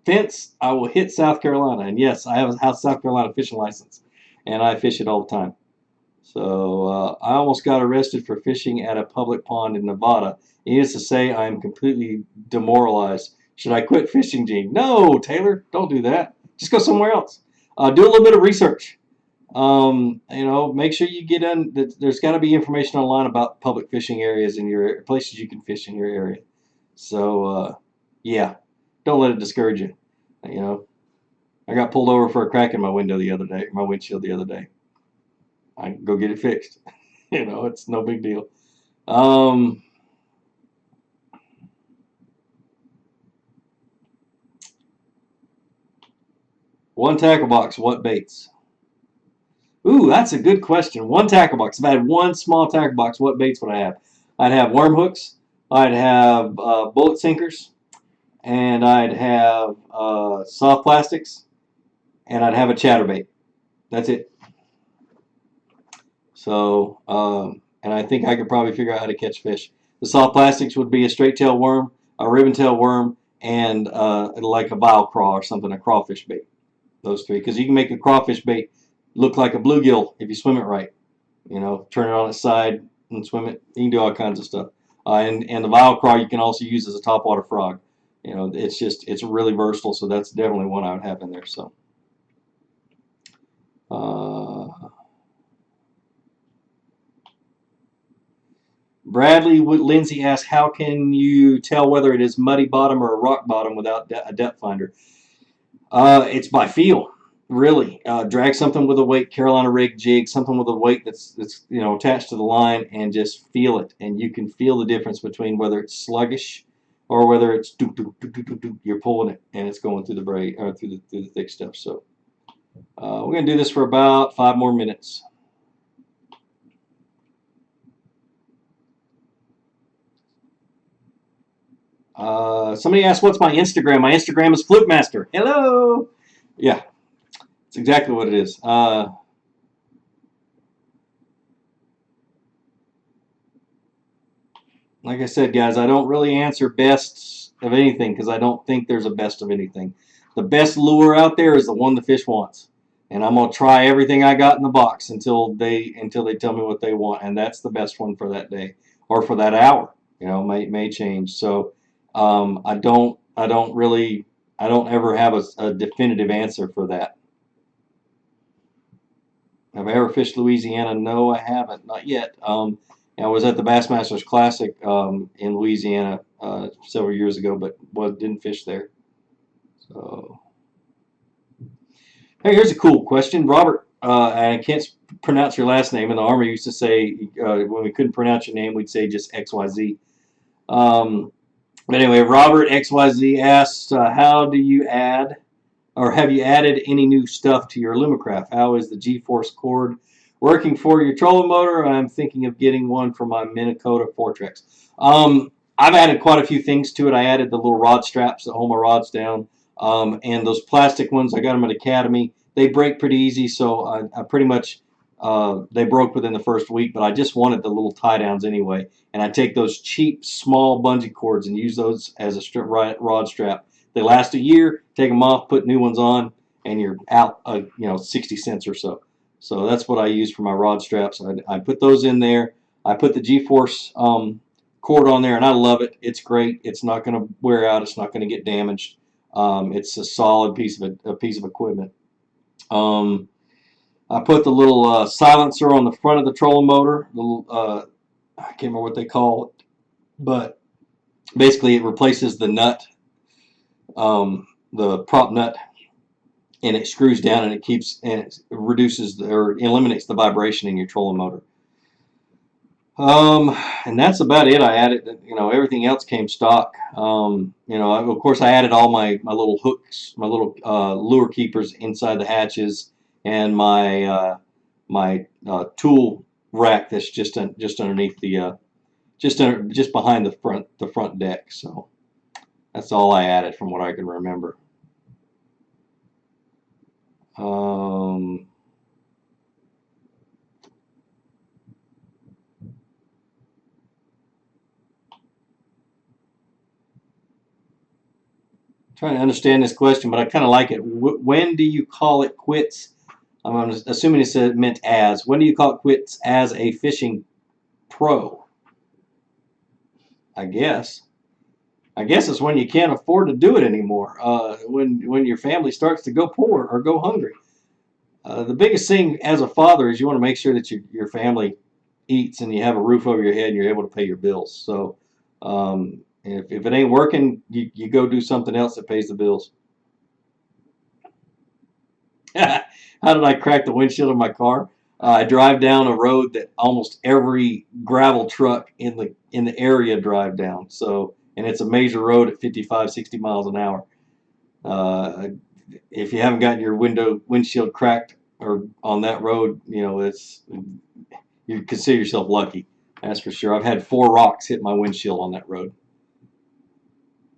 fence, I will hit South Carolina. And yes, I have a South Carolina fishing license, and I fish it all the time. So I almost got arrested for fishing at a public pond in Nevada. Needless to say, I am completely demoralized. Should I quit fishing, Gene? No, Taylor, don't do that. Just go somewhere else. Do a little bit of research. Make sure you get in. There's got to be information online about public fishing areas in your places you can fish in your area. So, yeah, don't let it discourage you. You know, I got pulled over for a crack in my window the other day, my windshield the other day. I can go get it fixed. It's no big deal. Um, One tackle box, what baits? Ooh, that's a good question. One tackle box. If I had one small tackle box, what baits would I have? I'd have worm hooks. I'd have bullet sinkers, and I'd have soft plastics, and I'd have a chatterbait. That's it. So, and I think I could probably figure out how to catch fish. The soft plastics would be a straight tail worm, a ribbon tail worm, and like a bile craw or something, a crawfish bait. Those three, because you can make a crawfish bait look like a bluegill if you swim it right. Turn it on its side and swim it. You can do all kinds of stuff. And the bile craw you can also use as a topwater frog. It's really versatile. So that's definitely one I would have in there. So. Bradley Lindsay asks, how can you tell whether it is muddy bottom or a rock bottom without a depth finder? It's by feel, really. Drag something with a weight, Carolina rig jig, something with a weight that's attached to the line, and just feel it. And you can feel the difference between whether it's sluggish or whether it's you're pulling it and it's going through the braid or through the thick stuff. So we're gonna do this for about 5 more minutes. Somebody asked, what's my Instagram? My Instagram is Flukemaster. Hello. Yeah, it's exactly what it is. Like I said, guys, I don't really answer bests of anything because I don't think there's a best of anything. The best lure out there is the one the fish wants, and I'm gonna try everything I got in the box until they tell me what they want, and that's the best one for that day or for that hour. May change. So I don't ever have a definitive answer for that. Have I ever fished Louisiana? No, I haven't, not yet. I was at the Bassmasters Classic in Louisiana several years ago, but didn't fish there. So, hey, here's a cool question, Robert. I can't pronounce your last name. In the Army, used to say when we couldn't pronounce your name, we'd say just XYZ. But anyway, Robert XYZ asks, how do you add, or have you added any new stuff to your Lumacraft? How is the G-Force cord working for your trolling motor? I'm thinking of getting one for my Minnesota Fortrex. I've added quite a few things to it. I added the little rod straps that hold my rods down, and those plastic ones. I got them at Academy. They break pretty easy, so I pretty much they broke within the first week. But I just wanted the little tie downs anyway, and I take those cheap small bungee cords and use those as a rod strap. They last a year. Take them off, put new ones on, and you're out. 60 cents or so. So that's what I use for my rod straps. I put those in there. I put the G-Force cord on there, and I love it. It's great. It's not going to wear out. It's not going to get damaged. It's a solid piece of equipment. I put the little silencer on the front of the trolling motor. I can't remember what they call it, but basically it replaces the nut, the prop nut, and it screws down and it reduces or eliminates the vibration in your trolling motor. And that's about it. I added, everything else came stock. Of course, I added all my little hooks, my little lure keepers inside the hatches, and my tool rack that's just underneath the just behind the front deck. So that's all I added from what I can remember. Trying to understand this question, but I kind of like it. When do you call it quits I'm assuming it said meant as. When do you call it quits as a fishing pro? I guess. I guess it's when you can't afford to do it anymore. When your family starts to go poor or go hungry. The biggest thing as a father is you want to make sure that your family eats and you have a roof over your head and you're able to pay your bills. So if it ain't working, you go do something else that pays the bills. How did I crack the windshield of my car? I drive down a road that almost every gravel truck in the area drive down. So, and it's a major road at 55, 60 miles an hour. If you haven't gotten your windshield cracked or on that road, you consider yourself lucky. That's for sure. I've had 4 rocks hit my windshield on that road.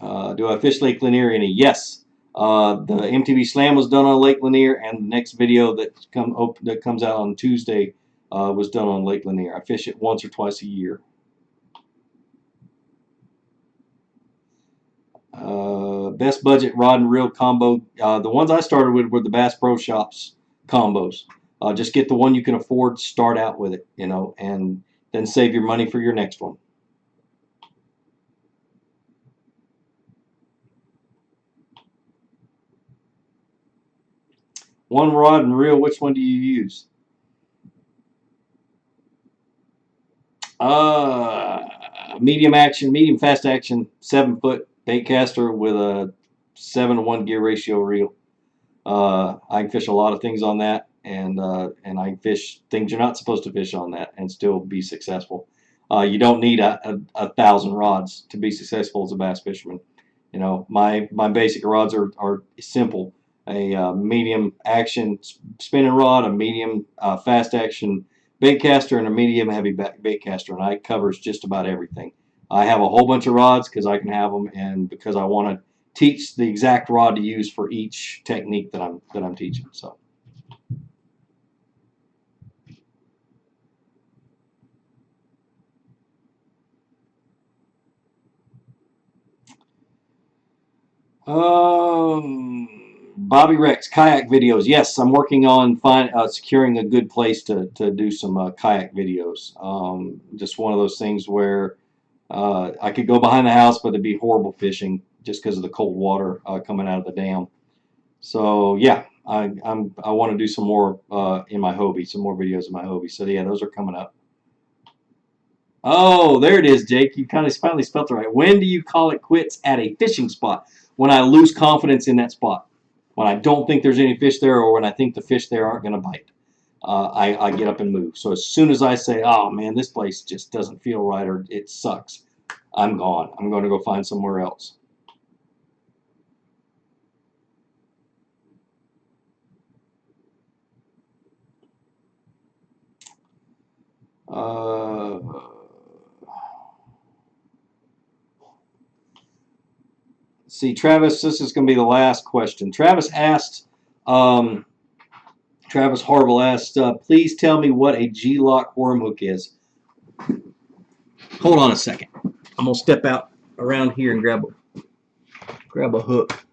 Do I fish Lake Lanier any? Yes. The MTB Slam was done on Lake Lanier, and the next video that comes out on Tuesday was done on Lake Lanier. I fish it once or twice a year. Best budget rod and reel combo. The ones I started with were the Bass Pro Shops combos. Just get the one you can afford, start out with it, and then save your money for your next one. One rod and reel, which one do you use? Medium action, medium fast action, 7-foot bait caster with a 7-to-1 gear ratio reel. I can fish a lot of things on that, and I can fish things you're not supposed to fish on that and still be successful. You don't need a 1,000 rods to be successful as a bass fisherman. My basic rods are simple: a medium action spinning rod, a medium fast action bait caster, and a medium heavy bait caster, and I covers just about everything. I have a whole bunch of rods because I can have them, and because I want to teach the exact rod to use for each technique that I'm teaching. So. Bobby Rex kayak videos. Yes, I'm working on securing a good place to do some kayak videos. Just one of those things where I could go behind the house, but it'd be horrible fishing just because of the cold water coming out of the dam. So yeah, I want to do some more in my Hobie, some more videos in my Hobie. So yeah, those are coming up. Oh, there it is, Jake. You kind of finally spelled it right. When do you call it quits at a fishing spot? When I lose confidence in that spot. When I don't think there's any fish there, or when I think the fish there aren't going to bite. I get up and move. So as soon as I say, oh man, this place just doesn't feel right, or it sucks, I'm gone. I'm going to go find somewhere else. See, Travis, this is going to be the last question. Travis asked, Travis Harville asked, please tell me what a G-lock worm hook is. Hold on a second. I'm going to step out around here and grab a hook.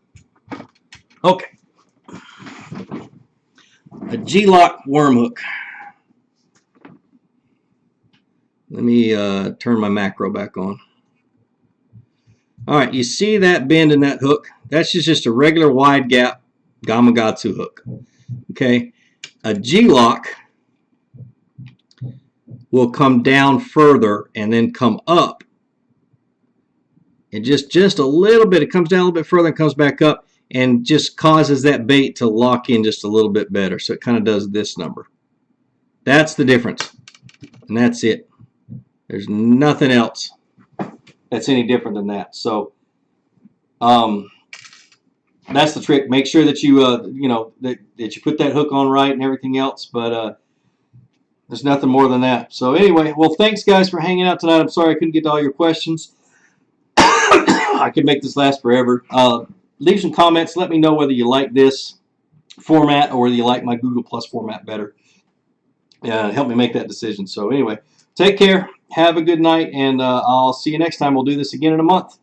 Okay. A G-lock worm hook. Let me turn my macro back on. All right, you see that bend in that hook? That's just a regular wide gap Gamakatsu hook. Okay, a G-lock will come down further and then come up. And just a little bit, it comes down a little bit further and comes back up and just causes that bait to lock in just a little bit better. So it kind of does this number. That's the difference. And that's it. There's nothing else that's any different than that. So that's the trick. Make sure that you that you put that hook on right and everything else, but there's nothing more than that. So anyway, well, thanks guys for hanging out tonight. I'm sorry I couldn't get to all your questions. I could make this last forever. Leave some comments. Let me know whether you like this format or whether you like my Google Plus format better. Help me make that decision. So anyway, take care. Have a good night, and I'll see you next time. We'll do this again in a month.